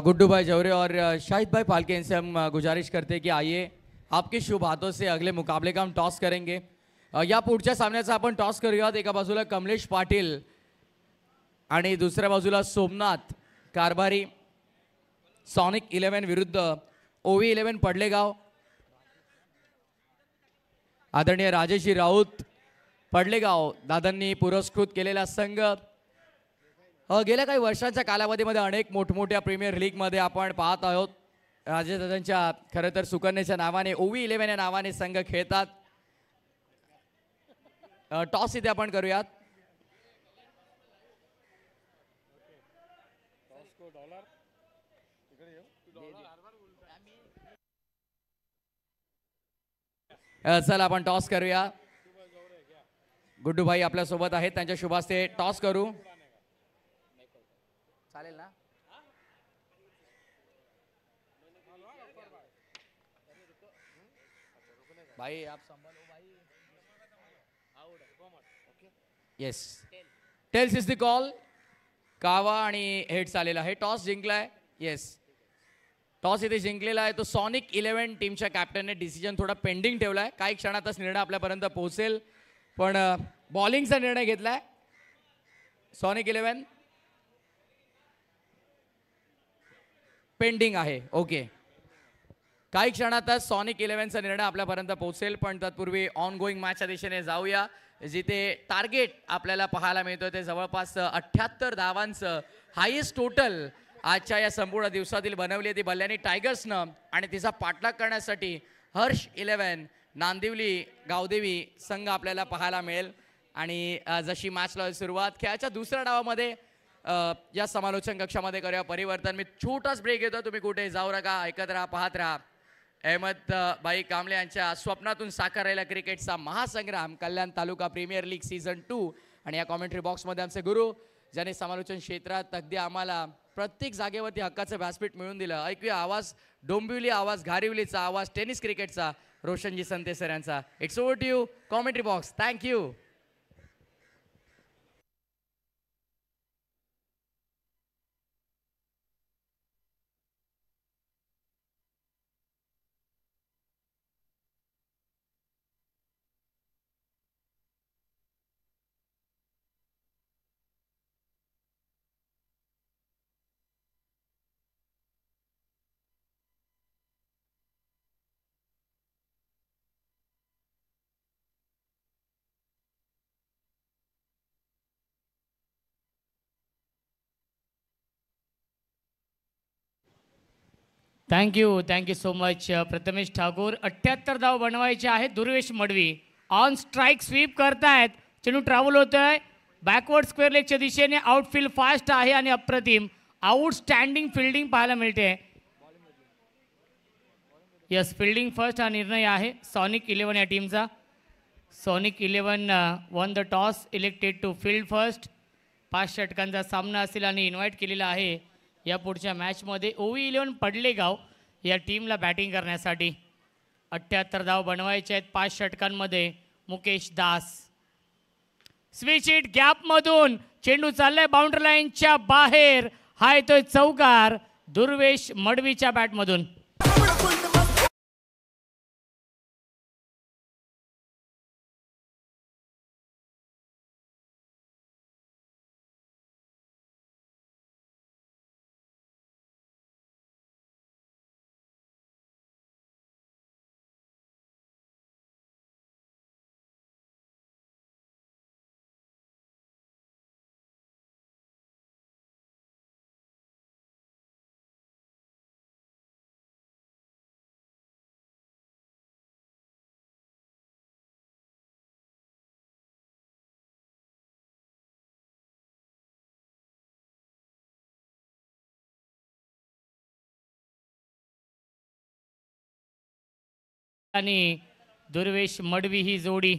गुड्डू भाई जौहरे और शाहिद भाई फाल्के, इनसे हम गुजारिश करते हैं कि आइए आपके शुभ हाथों से अगले मुकाबले का हम टॉस करेंगे. या पुढच्या सामन्याचा आपण टॉस करूयात. एका बाजूला कमलेश पाटील आणि दुसऱ्या बाजूला सोमनाथ कारभारी. सॉनिक 11 विरुद्ध ओवी 11 पडलेगाव. आदरणीय राजेशजी राऊत पडलेगाव दादांनी पुरस्कृत केलेला संघ. गेल्या काही वर्षांच्या कालावधीमध्ये अनेक मोठमोठ्या प्रीमियर लीगमध्ये आपण पाहत आहोत. राजेदादांच्या खरं तर सुकन्याच्या नावाने ओवी 11 या नावाने संघ खेळतात. टॉस इथे आपण करूयात. चला आपण टॉस करूया. गुड्डू भाई आपल्या सोबत आहेत, त्यांच्या शुभास्ते टॉस करू. चालेल ना. भाई आप संभालो भाई. Yes, tails is the call. कावा आणि हेड्स आलेला आहे. टॉस जिंकलाय. येस, टॉस इथे जिंकलेला आहे. तो सॉनिक 11 टीमच्या कॅप्टनने डिसिजन थोडा पेंडिंग ठेवलाय. काही क्षणातच निर्णय आपल्यापर्यंत पोहोचेल, पण बॉलिंगचा निर्णय घेतलाय सॉनिक 11. पेंडिंग आहे. ओके, काही क्षणातच सॉनिक 11चा निर्णय आपल्यापर्यंत पोहोचेल, पण तत्पूर्वी ऑन गोईंग मॅचच्या दिशेने जाऊया, जिथे टार्गेट आपल्याला पाहायला मिळतोय ते जवळपास 78 धावांचं हायेस्ट टोटल आजच्या या संपूर्ण दिवसातील बनवली ती बल्ल्यानी टायगर्सनं, आणि तिचा पाठलाग करण्यासाठी हर्ष 11 नांदिवली गावदेवी संघ आपल्याला पाहायला मिळेल. आणि जशी मॅचला सुरुवात खेळाच्या दुसऱ्या डावामध्ये या समालोचन कक्षामध्ये करूया परिवर्तन. मी छोटाच ब्रेक घेतो, तुम्ही कुठे जाऊ नका, ऐकत राहा, पाहत राहा. अहमद बाई कांबळे यांच्या स्वप्नातून साकारलेला क्रिकेटचा महासंग्राम कल्याण तालुका प्रीमियर लीग सीझन 2. आणि या कॉमेंट्री बॉक्समध्ये आमचे गुरु, ज्याने समालोचन क्षेत्रात अगदी आम्हाला प्रत्येक जागेवरती हक्काचं व्यासपीठ मिळवून दिलं. ऐकूया आवाज डोंबिवली, आवाज घारिवलीचा, आवाज टेनिस क्रिकेटचा, रोशनजी संते सर यांचा. It's over to you commentary box. Thank you. Thank you so much Prathamesh Thakur. 78 धाव बनवायचे आहेत. Durvesh Madvi on strike sweep करतायत. चेंडू ट्रॅव्हल होतोय बॅकवर्ड स्क्वेअर लेगच्या दिशेने. आउटफील्ड फास्ट आहे आणि अप्रतिम आउटस्टँडिंग फिल्डिंग पाहायला मिळते. यस, फिल्डिंग फर्स्ट हा निर्णय आहे सॉनिक 11 या टीमचा. Sonic 11 won the toss, elected to field first. 5 षटकांचा सामना असेल आणि इन्व्हाइट केलेला आहे या पुढच्या मॅचमध्ये ओवी 11 पडलेगाव या टीमला बॅटिंग करण्यासाठी. 78 धाव बनवायचे आहेत 5 षटकांमध्ये. मुकेश दास स्विच इट गॅपमधून चेंडू चाललाय बाउंड्री लाईनच्या बाहेर. हा येतोय चौकार दुर्वेश मडवीच्या बॅटमधून. आणि दुर्वेश मडवी ही जोडी.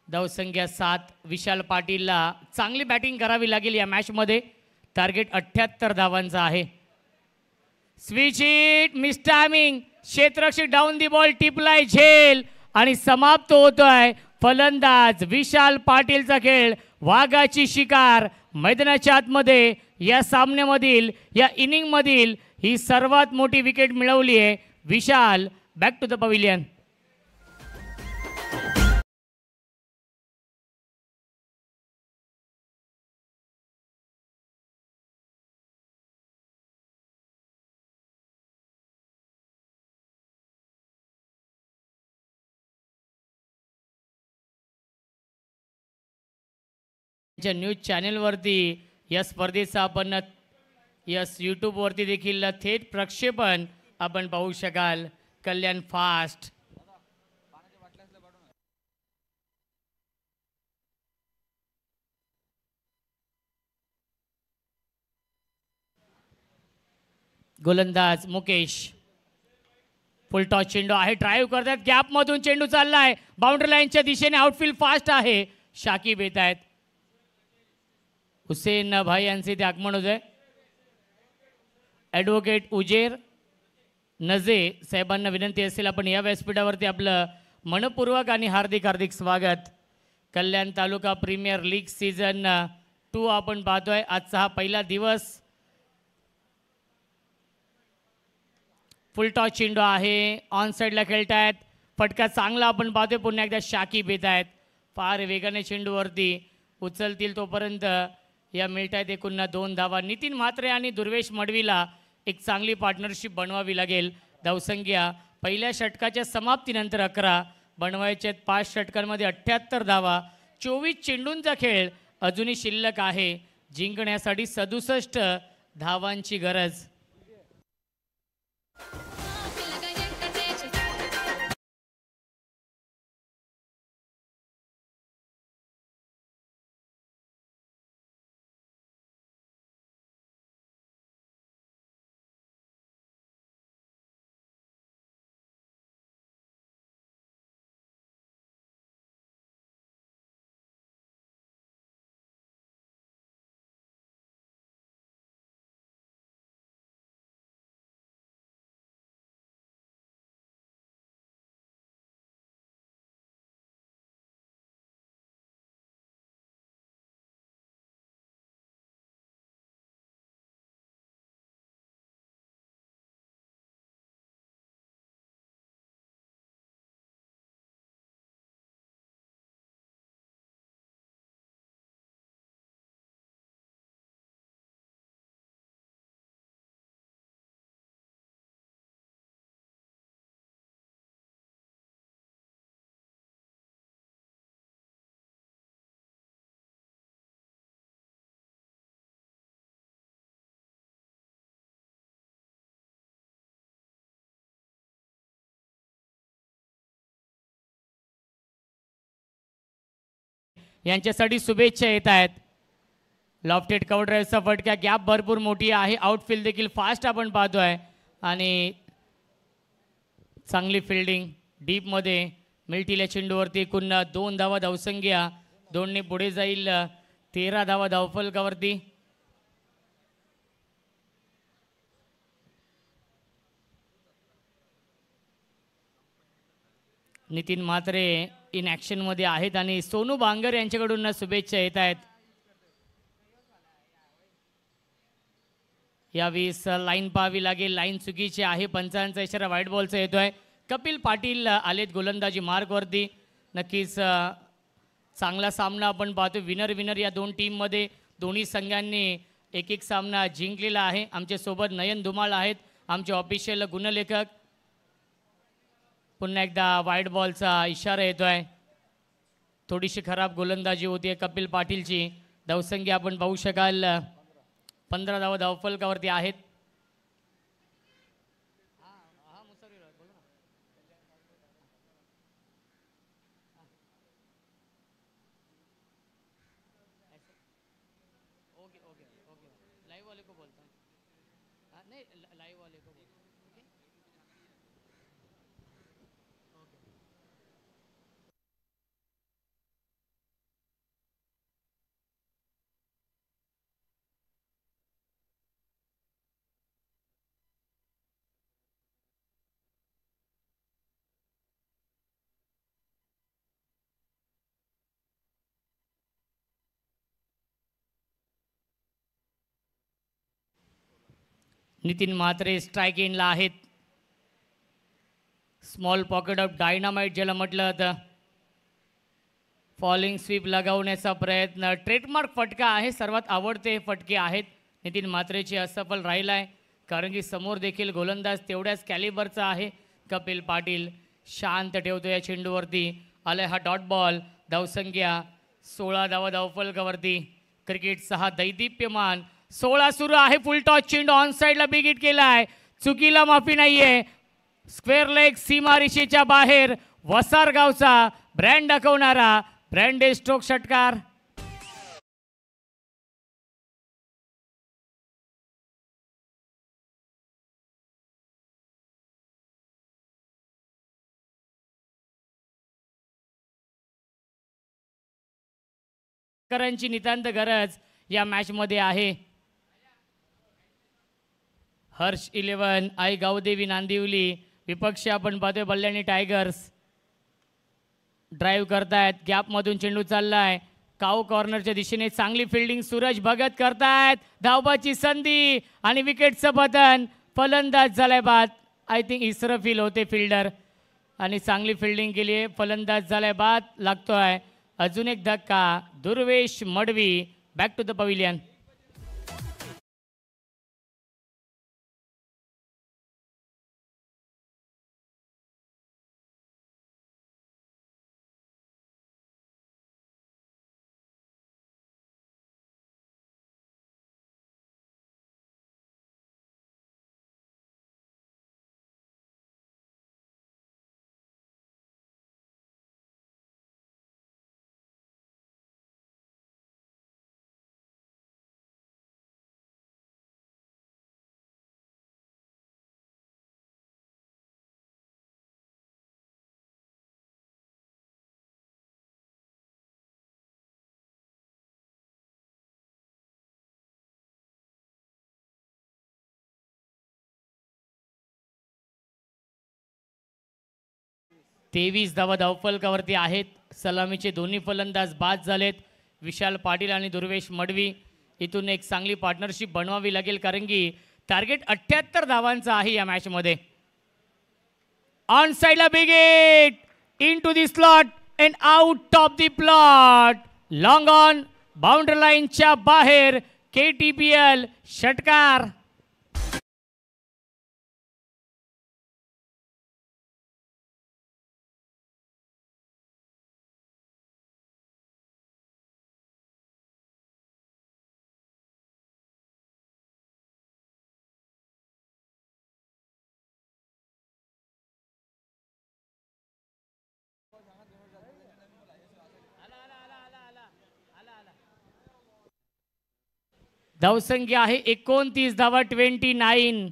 धावसंख्या 7. विशाल पाटीलला चांगली बॅटिंग करावी लागेल या मॅचमध्ये. टार्गेट 78 धावांचा आहे. Switch it miss timing. क्षेत्ररक्षक डाऊन दी बॉल, टिपलाय झेल आणि समाप्त होतोय. फलंदाज विशाल पाटीलचा खेळ. वाघाची शिकार मैदानाच्या आतमध्ये या सामन्यामधील या इनिंगमधील ही सर्वात मोठी विकेट मिळवली आहे. Vishal back to the pavilion. News चॅनेलवरती या स्पर्धेचा आपण यूट्यूबवरती देखील थेट प्रक्षेपण आपण पाहू शकाल. कल्याण फास्ट गोलंदाज मुकेश. फुल टॉस चेंडू आहे. ड्राईव्ह करतात गॅपमधून चेंडू चाललाय बाउंड्री लाईनच्या दिशेने. आउटफील्ड फास्ट आहे. शाकिब येत आहेत. हुसेन भाई यांचे ते आगमन होत आहे. ॲडव्होकेट उजेर नजे साहेबांना विनंती असेल आपण या व्यासपीठावरती आपलं मनपूर्वक आणि हार्दिक हार्दिक स्वागत. कल्याण तालुका प्रीमियर लीग सीझन 2 आपण पाहतोय. आजचा हा पहिला दिवस. फुल टॉस चेंडू आहे, ऑन साईडला खेळतायत. फटका चांगला आपण पाहतोय. पुन्हा एकदा शाकीब येत आहेत. फार वेगाने चेंडूवरती उचलतील तोपर्यंत या मिळत आहेत एकूण 2 धावा. नितीन म्हात्रे आणि दुर्वेश मडवीला एक चांगली पार्टनरशिप बनवावी लागेल. धावसंख्या पहिल्या षटकाच्या समाप्तीनंतर 11 बनवायचे आहेत. 5 षटकांमध्ये 78 धावा. 24 चेंडूंचा खेळ अजूनही शिल्लक आहे. जिंकण्यासाठी 67 धावांची गरज. यांच्यासाठी शुभेच्छा येत आहेत. लॉफ्टेड कव्हर ड्राईव्हचा फटका, गॅप भरपूर मोठी आहे. आउटफील्ड देखील फास्ट आपण पाहतोय आणि चांगली फिल्डिंग डीपमध्ये मिळतील. या चेंडूवरती एकूण 2 धावा. धावसंख्या 2ने पुढे जाईल. 13 धावा धावफलकावरती. नितीन म्हात्रे इन ॲक्शनमध्ये आहेत आणि सोनू बांगर यांच्याकडून शुभेच्छा येत आहेत. यावेळेस लाईन पाहावी लागेल. लाईन चुकीची आहे. पंचांचा इशारा व्हाईट बॉलचा येतोय. कपिल पाटील आलेत गोलंदाजी मार्कवरती. नक्कीच चांगला सामना आपण पाहतो. विनर विनर या 2 टीममध्ये. दोन्ही संघांनी एक एक सामना जिंकलेला आहे. आमच्यासोबत नयन धुमाळ आहेत, आमचे ऑफिशियल गुणलेखक. पुन्हा एकदा व्हाईट बॉलचा इशारा येतोय. थोडीशी खराब गोलंदाजी होती कपिल पाटीलची. धावसंख्या आपण पाहू शकाल 15 धावा धावफलकावरती आहेत. लाईव्ह वाले को बोलता नहीं, लाईव्ह वाले को बोलता. नितीन म्हात्रे स्ट्राईक इनला आहेत. स्मॉल पॉकेट ऑफ डायनामाइट ज्याला म्हटलं जातं. फॉलिंग स्वीप लगावण्याचा प्रयत्न. ट्रेडमार्क फटका आहे. सर्वात आवडते फटके आहेत नितीन म्हात्रेचे. असफल राहिला आहे कारण की समोर देखील गोलंदाज तेवढ्याच कॅलिबरचा आहे. कपिल पाटील शांत ठेवतो या चेंडूवरती. आलाय हा डॉट बॉल. धावसंख्या 16 धावा धावफलकावरती. क्रिकेट 6 दैदिप्यमान. 16 सुरू आहे. फुल टॉस चेंडू ऑन साईडला बिग हिट केला आहे. चुकीला माफी नाहीये. स्क्वेअर लेग सीमारेषेच्या बाहेर. वसारगावचा ब्रँड दाखवणारा ब्रँडे स्ट्रोक षटकार. करांची नितांत गरज या मॅच मध्ये आहे. हर्ष 11 आई गावदेवी नांदिवली. विपक्ष आपण पाहतोय बल्याणी टायगर्स. ड्राईव्ह करतायत. गॅपमधून चेंडू चाललाय काऊ कॉर्नरच्या दिशेने. चांगली फिल्डिंग सूरज भगत करतायत. धावबाची संधी आणि विकेटचं पतन. फलंदाज झालाय बाद. आय थिंक इसरं फील होते फिल्डर आणि चांगली फिल्डिंग केली आहे. फलंदाज झालाय बाद. लागतोय अजून एक धक्का. Durvesh Madvi back to the pavilion. तेवीस धावा धावफलकावरती आहेत. सलामीचे दोन्ही फलंदाज बाद झालेत. विशाल पाटील आणि दुर्वेश मडवी. इथून एक चांगली पार्टनरशिप बनवावी लागेल कारण की टार्गेट 78 धावांचा आहे या मॅचमध्ये. ऑन साइडला big hit into the slot and out of the plot. Long on boundary लाईनच्या बाहेर. KTPL षटकार. धावसंख्या आहे 29 धावा. 29.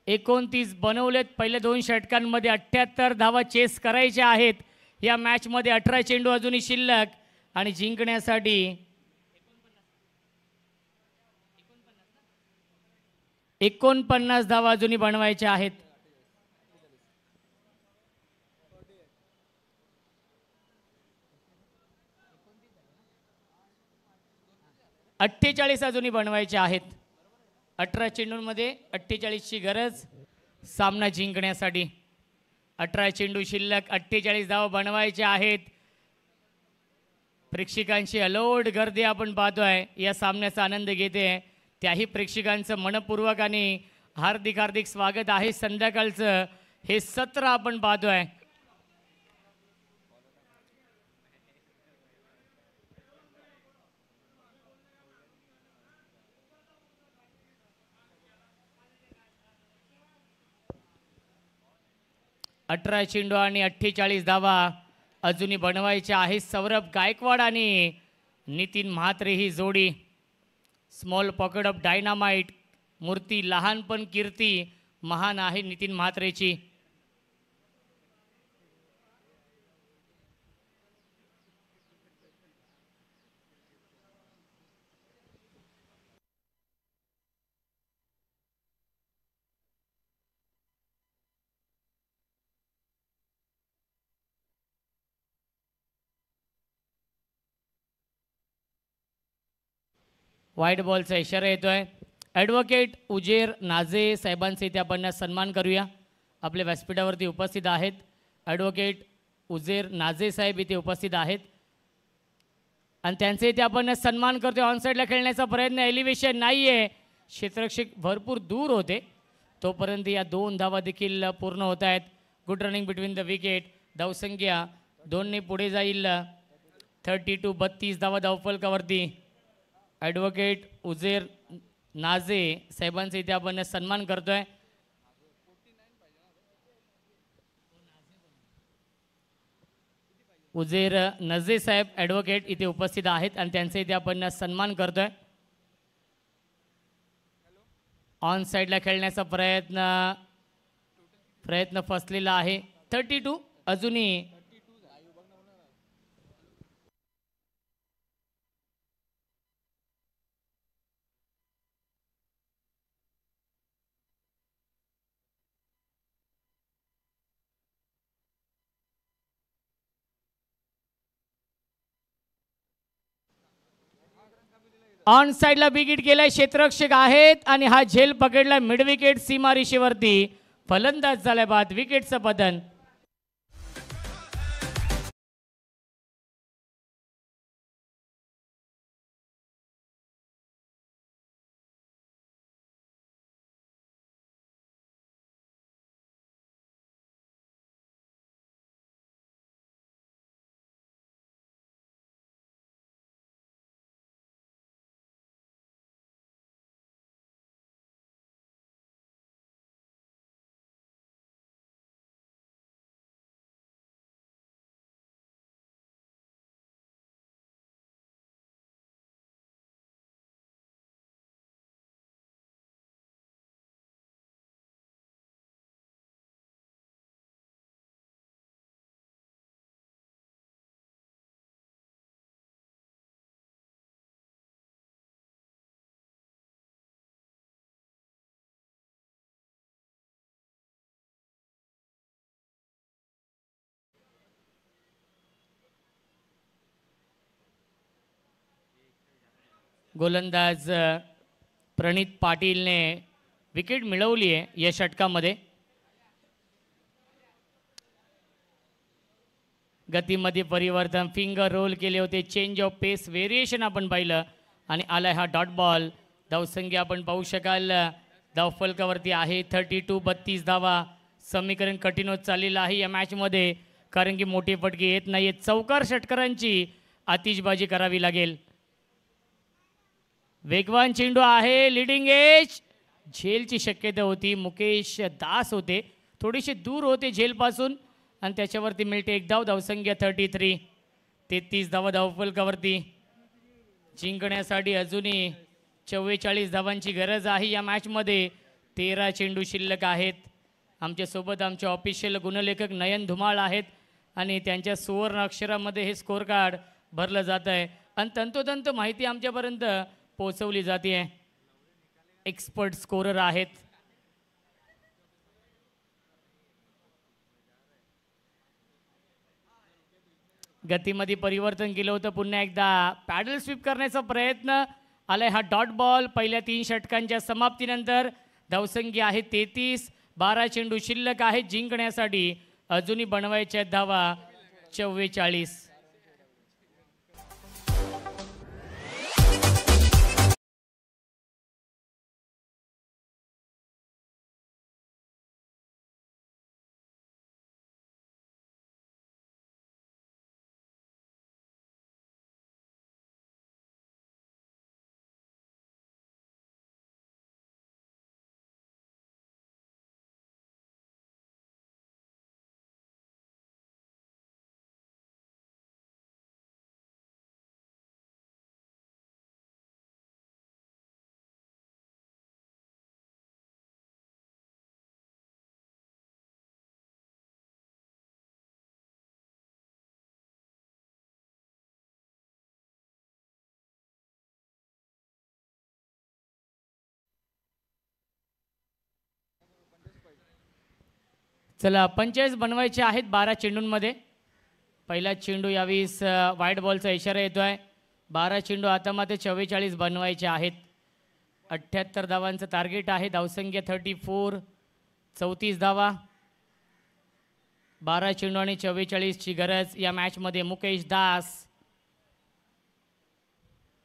29 बनवलेत. पहिल्या 2 षटकांमध्ये 78 धावा चेस करायच्या आहेत या मॅचमध्ये. 18 चेंडू अजूनही शिल्लक आणि जिंकण्यासाठी 49 धावा अजूनही बनवायच्या आहेत. 48 अजूनही बनवायचे आहेत. 18 चेंडूंमध्ये 48 ची गरज सामना जिंकण्यासाठी. 18 चेंडू शिल्लक. 48 धावा बनवायच्या आहेत. प्रेक्षकांची अलोट गर्दी आपण पाहतोय. या सामन्याचा आनंद घेते. त्याही प्रेक्षकांचं मनपूर्वक आणि हार्दिक हार्दिक स्वागत आहे. संध्याकाळचं हे सत्र आपण पाहतोय. अठरा चेंडू आणि 48 धावा अजूनही बनवायच्या आहेत. सौरभ गायकवाड आणि नितीन म्हात्रे ही जोडी. Small pocket of dynamite. मूर्ती लहान पण कीर्ती महान आहे नितीन म्हात्रेची. व्हाईट बॉलचा इशारा येतोय. ॲडव्होकेट उजेर नाझे साहेबांचे इथे आपण सन्मान करूया. आपल्या व्यासपीठावरती उपस्थित आहेत. ॲडव्होकेट उजेर नाझे साहेब इथे उपस्थित आहेत आणि त्यांचे इथे आपण सन्मान करतोय. ऑनसाईडला खेळण्याचा प्रयत्न. एलिव्हेशन नाही आहे. क्षेत्ररक्षक भरपूर दूर होते. तोपर्यंत या 2 धावा देखील पूर्ण होत आहेत. Good running between the wicket. धावसंख्या 2ने पुढे जाईल. 32 धावा धावफलकावरती. ॲडव्होकेट उजेर नाझे साहेबांचे इथे आपण सन्मान करतोय. उजेर नझे साहेब ॲडव्होकेट इथे उपस्थित आहेत आणि त्यांचे इथे आपण सन्मान करतोय. ऑन साईडला खेळण्याचा प्रयत्न फसलेला आहे. 32 अजूनही ऑन साइडला विकेट गेलाय, क्षेत्ररक्षक आहेत आणि हा झेल पकडला मिड विकेट सीमारेषेवरती. फलंदाज झालाय बाद, विकेटचं पतन. गोलंदाज प्रणित पाटीलने विकेट मिळवली आहे या षटकामध्ये. गतीमध्ये परिवर्तन, फिंगर रोल केले होते, चेंज ऑफ पेस व्हेरिएशन आपण पाहिलं आणि आलाय हा डॉट बॉल. धावसंख्या आपण पाहू शकाल धावफलकावरती आहे 32, 32 धावा. समीकरण कठीण होत चाललेलं आहे या मॅचमध्ये, कारण की मोठे फटके येत नाहीत. चौकार षटकारांची आतिषबाजी करावी लागेल. वेगवान चेंडू आहे, लिडिंग एज, झेलची शक्यता होती. मुकेश दास होते, थोडेसे दूर होते झेलपासून आणि त्याच्यावरती मिळते एक धाव. धावसंख्या 33, 33 धावा धावफलकावरती. जिंकण्यासाठी अजूनही 44 धावांची गरज आहे या मॅचमध्ये. 13 चेंडू शिल्लक आहेत. आमच्यासोबत आमचे ऑफिशियल गुणलेखक नयन धुमाळ आहेत आणि त्यांच्या सुवर्ण अक्षरामध्ये हे स्कोर कार्ड भरलं जात आहे आणि तंतोतंत माहिती आमच्यापर्यंत पोहोचवली जाते. एक्सपर्ट स्कोरर आहेत. गतीमध्ये परिवर्तन केलं होतं, पुन्हा एकदा पॅडल स्वीप करण्याचा प्रयत्न. आलाय हा डॉट बॉल. पहिल्या 3 षटकांच्या समाप्तीनंतर धावसंख्या आहे 33, 12 चेंडू शिल्लक आहेत. जिंकण्यासाठी अजूनही बनवायच्या धावा 44. चला 45 बनवायचे आहेत 12 चेंडूंमध्ये. पहिला चेंडू यावेळेस वाईट बॉलचा इशारा येतोय. 12 चेंडू आता मात्र 44 बनवायचे आहेत. 78 धावांचं टार्गेट आहे. धावसंख्या 34, 34 धावा. 12 चेंडू आणि 44ची गरज या मॅचमध्ये. मुकेश दास,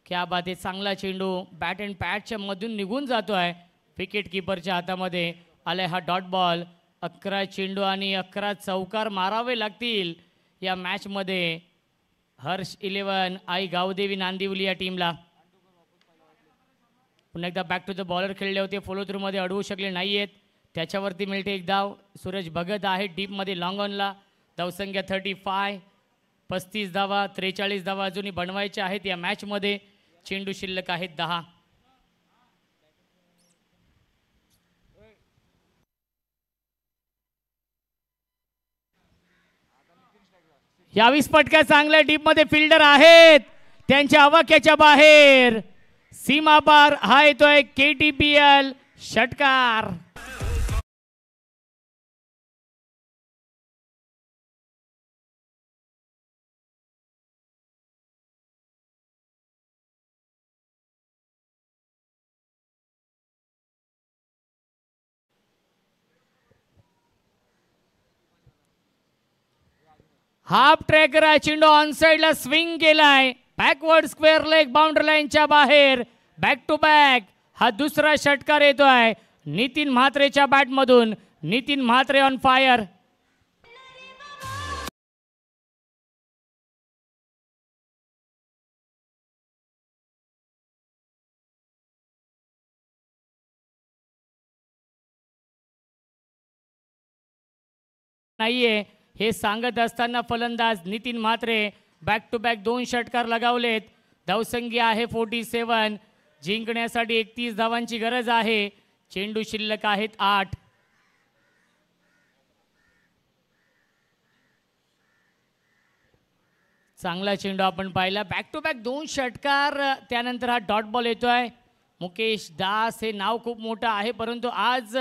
क्या बात आहे, चांगला चेंडू बॅट अँड पॅडच्या मधून निघून जातोय. विकेट किपरच्या हातामध्ये आलाय हा डॉट बॉल. 11 चेंडू आणि 11 चौकार मारावे लागतील या मॅचमध्ये. हर्ष 11 आई गावदेवी नांदिवली या टीमला. पुन्हा एकदा बॅक टू द बॉलर खेळले होते, फॉलो थ्रूमध्ये अडवू शकले नाही आहेत. त्याच्यावरती मिळते एक धाव. सूरज भगत आहे डीपमध्ये लॉंग ऑनला. धावसंख्या 35, 35 धावा. 43 धावा अजूनही बनवायच्या आहेत या मॅचमध्ये. चेंडू शिल्लक आहेत 10. यावीस पटक्या चांगल्या डीपमध्ये फिल्डर आहेत, त्यांच्या आवाक्याच्या बाहेर सीमापार हा येतोय KTPL षटकार. हाफ ट्रॅकर आहे, चेंडू ऑन साइडला स्विंग केलाय, बॅकवर्ड स्क्वेअर लेग बाउंड्री लाईनच्या बाहेर. बॅक टू बॅक हा दुसरा षटकार येतोय नितीन म्हात्रेच्या बॅटमधून. Nitin Mhatre on fire. नाहीये हे सांगत असताना फलंदाज Nitin Mhatre back to back 2 षटकार लगावलेत. धावसंख्या आहे 47. जिंकण्यासाठी 31 धावांची गरज आहे. चेंडू शिल्लक आहेत 8. चांगला चेंडू आपण पाहिला. बॅक टू बॅक 2 षटकार, त्यानंतर हा डॉट बॉल येतोय. मुकेश दास हे नाव खूप मोठं आहे, परंतु आज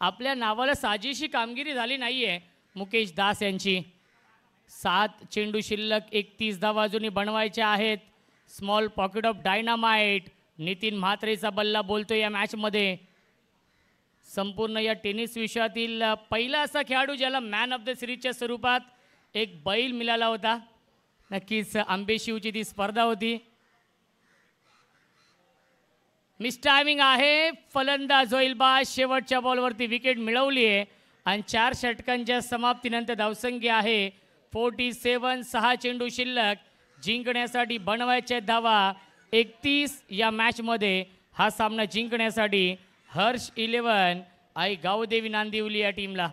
आपल्या नावाला साजेशी कामगिरी झाली नाहीये मुकेश दास यांची. 7 चेंडू शिल्लक, 31 धावा अजूनही बनवायच्या आहेत. Small pocket of dynamite. Nitin म्हात्रेचा बल्ला बोलतो या मॅचमध्ये. संपूर्ण या टेनिस विश्वातील पहिला असा खेळाडू ज्याला मॅन ऑफ द सिरीजच्या स्वरूपात एक बैल मिळाला होता. नक्कीच आंबेशिवची ती स्पर्धा होती. मिस टायमिंग आहे. फलंदाज होईल बाद. शेवटच्या बॉलवरती विकेट मिळवली आहे आणि 4 षटकांच्या समाप्तीनंतर धावसंख्या आहे 47. 6 चेंडू शिल्लक. जिंकण्यासाठी बनवायचे धावा 31 या मॅचमध्ये. हा सामना जिंकण्यासाठी हर्ष 11 आई गावदेवी नांदिवली या टीमला.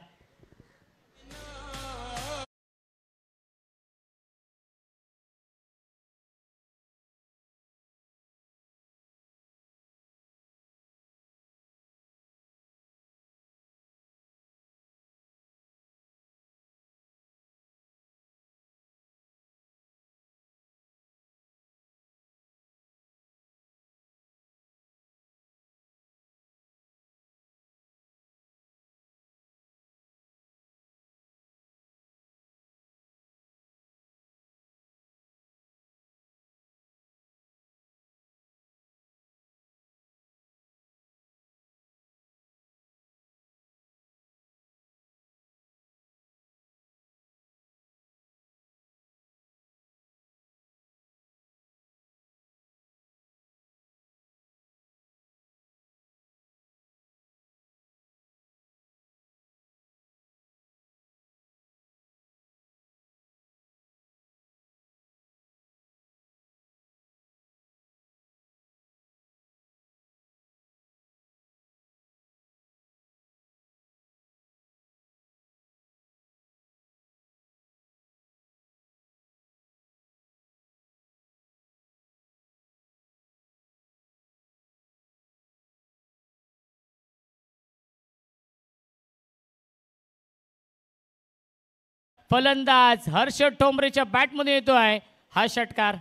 फलंदाज हर्षद ठोंबरेच्या बॅटमध्ये येतोय हा षटकार.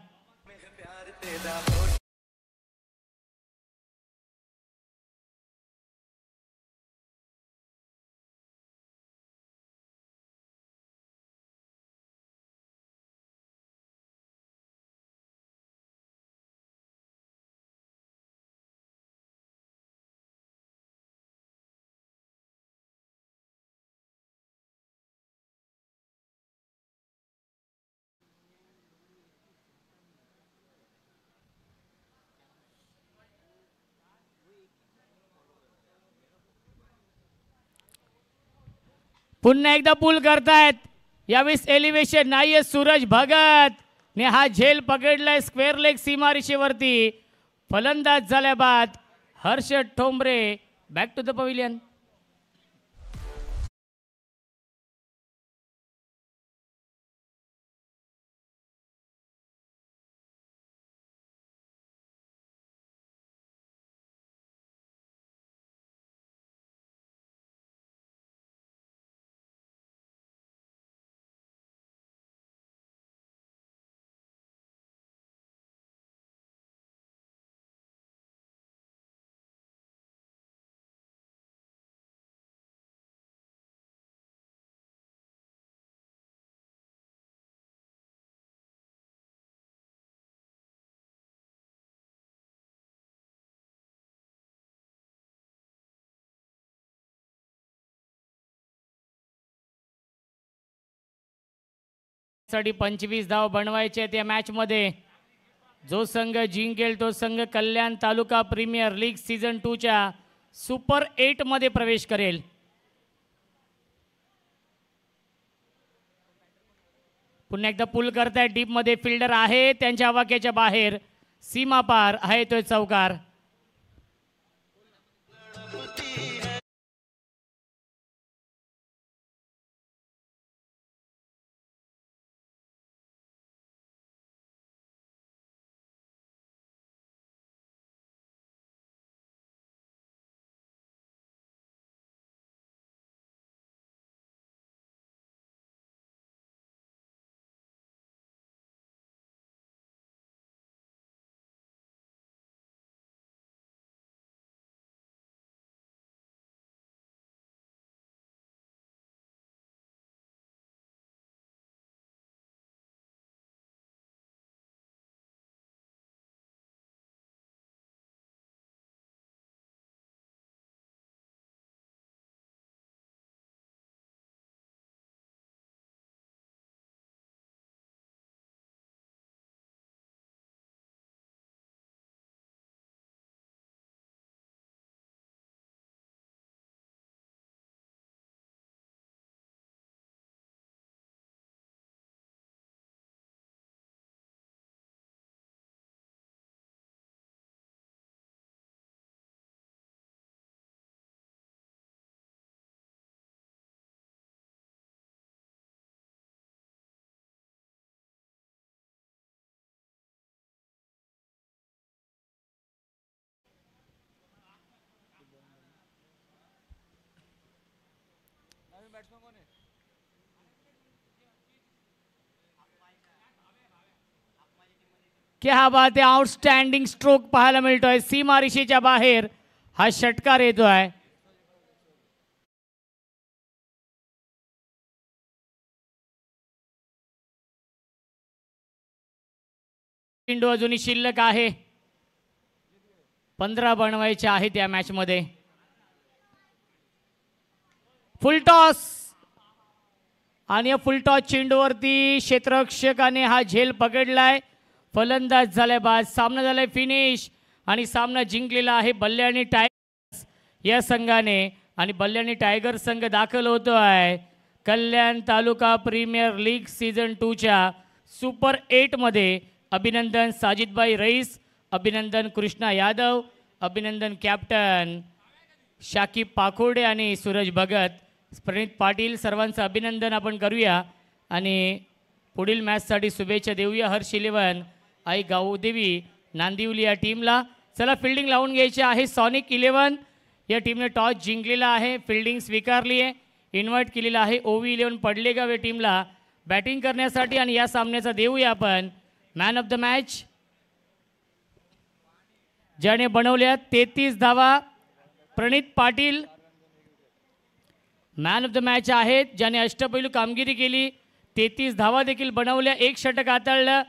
पुन्हा एकदा पुल करतायत. यावेळेस एलिव्हेशन नाहीये. सूरज भगत ने हा झेल पकडलाय स्क्वेअर लेग सीमारेषेवरती. फलंदाज झाल्या बाद Harshad Thombare back to the pavilion. साठी 25 धाव बनवायचे आहेत या मॅच मध्ये. जो संघ जिंकेल तो संघ कल्याण तालुका प्रीमियर लीग सीझन 2 च्या सुपर 8 मध्ये प्रवेश करेल. पुन्हा एकदा पुल करतायत डीप मध्ये. फिल्डर आहे त्यांच्या आवाक्याच्या बाहेर. सीमा पार आहे तो चौकार. क्या बात आहे. आउटस्टँडिंग स्ट्रोक पाहायला मिळतोय. सीमा रेषेच्या बाहेर हा षटकार येतोय. चेंडू अजूनही शिल्लक आहे. 15 बनवायचे आहेत या मॅच मध्ये. फुल टॉस आणि या फुल टॉस चेंडूवरती क्षेत्ररक्षकाने हा झेल पकडलाय. फलंदाज झालाय बाद. सामना झालाय फिनिश आणि सामना जिंकलेला आहे बल्ल्याणी टायगर्स या संघाने. आणि बल्ल्याणी टायगर्स संघ दाखल होतोय कल्याण तालुका प्रीमियर लीग सीझन 2 च्या सुपर 8 मध्ये. अभिनंदन साजिदभाई रईस, अभिनंदन कृष्णा यादव, अभिनंदन कॅप्टन शाकिब पाखोडे आणि सूरज भगत, प्रणित पाटील, सर्वांचं अभिनंदन आपण करूया आणि पुढील मॅचसाठी शुभेच्छा देऊया. हर्ष इलेवन आई गावदेवी नांदिवली या टीमला. चला फिल्डिंग लावून घ्यायची आहे. सॉनिक 11 या टीमने टॉस जिंकलेला आहे. फिल्डिंग स्वीकारली आहे. इन्व्हाइट केलेला आहे ओवी 11 पडलेगाव या टीमला बॅटिंग करण्यासाठी. आणि या सामन्याचा देऊया आपण मॅन ऑफ द मॅच. ज्याने बनवल्या 33 धावा Pranit Patil man of the match आहेत. ज्याने अष्टपैलू कामगिरी केली, 33 धावा देखील बनवल्या, एक षटक हाताळलं,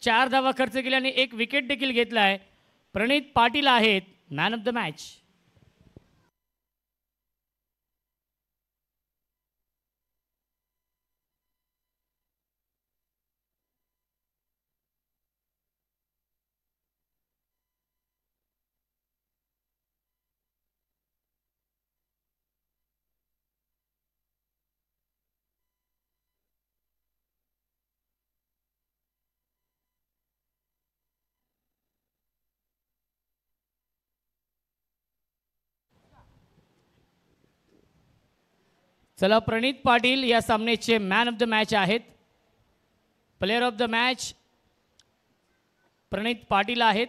4 धावा खर्च केल्या आणि एक विकेट देखील घेतलाय. प्रणित पाटील आहेत मॅन ऑफ द मॅच. चला प्रणित पाटील या सामन्याचे मॅन ऑफ द मॅच आहेत. Player of the match Pranit Patil आहेत.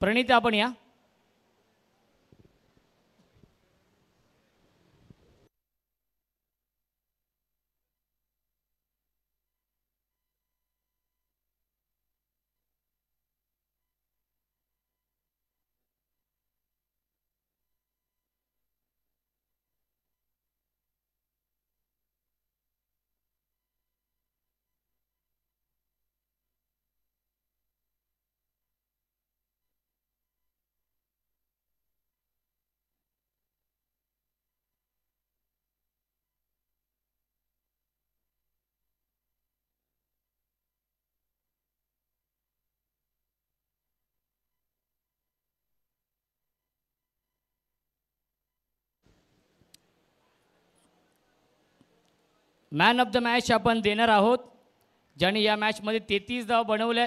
प्रणित आपण या. मॅन ऑफ द मॅच आपण देणार आहोत, ज्याने या मॅचमध्ये 33 धावा बनवल्या.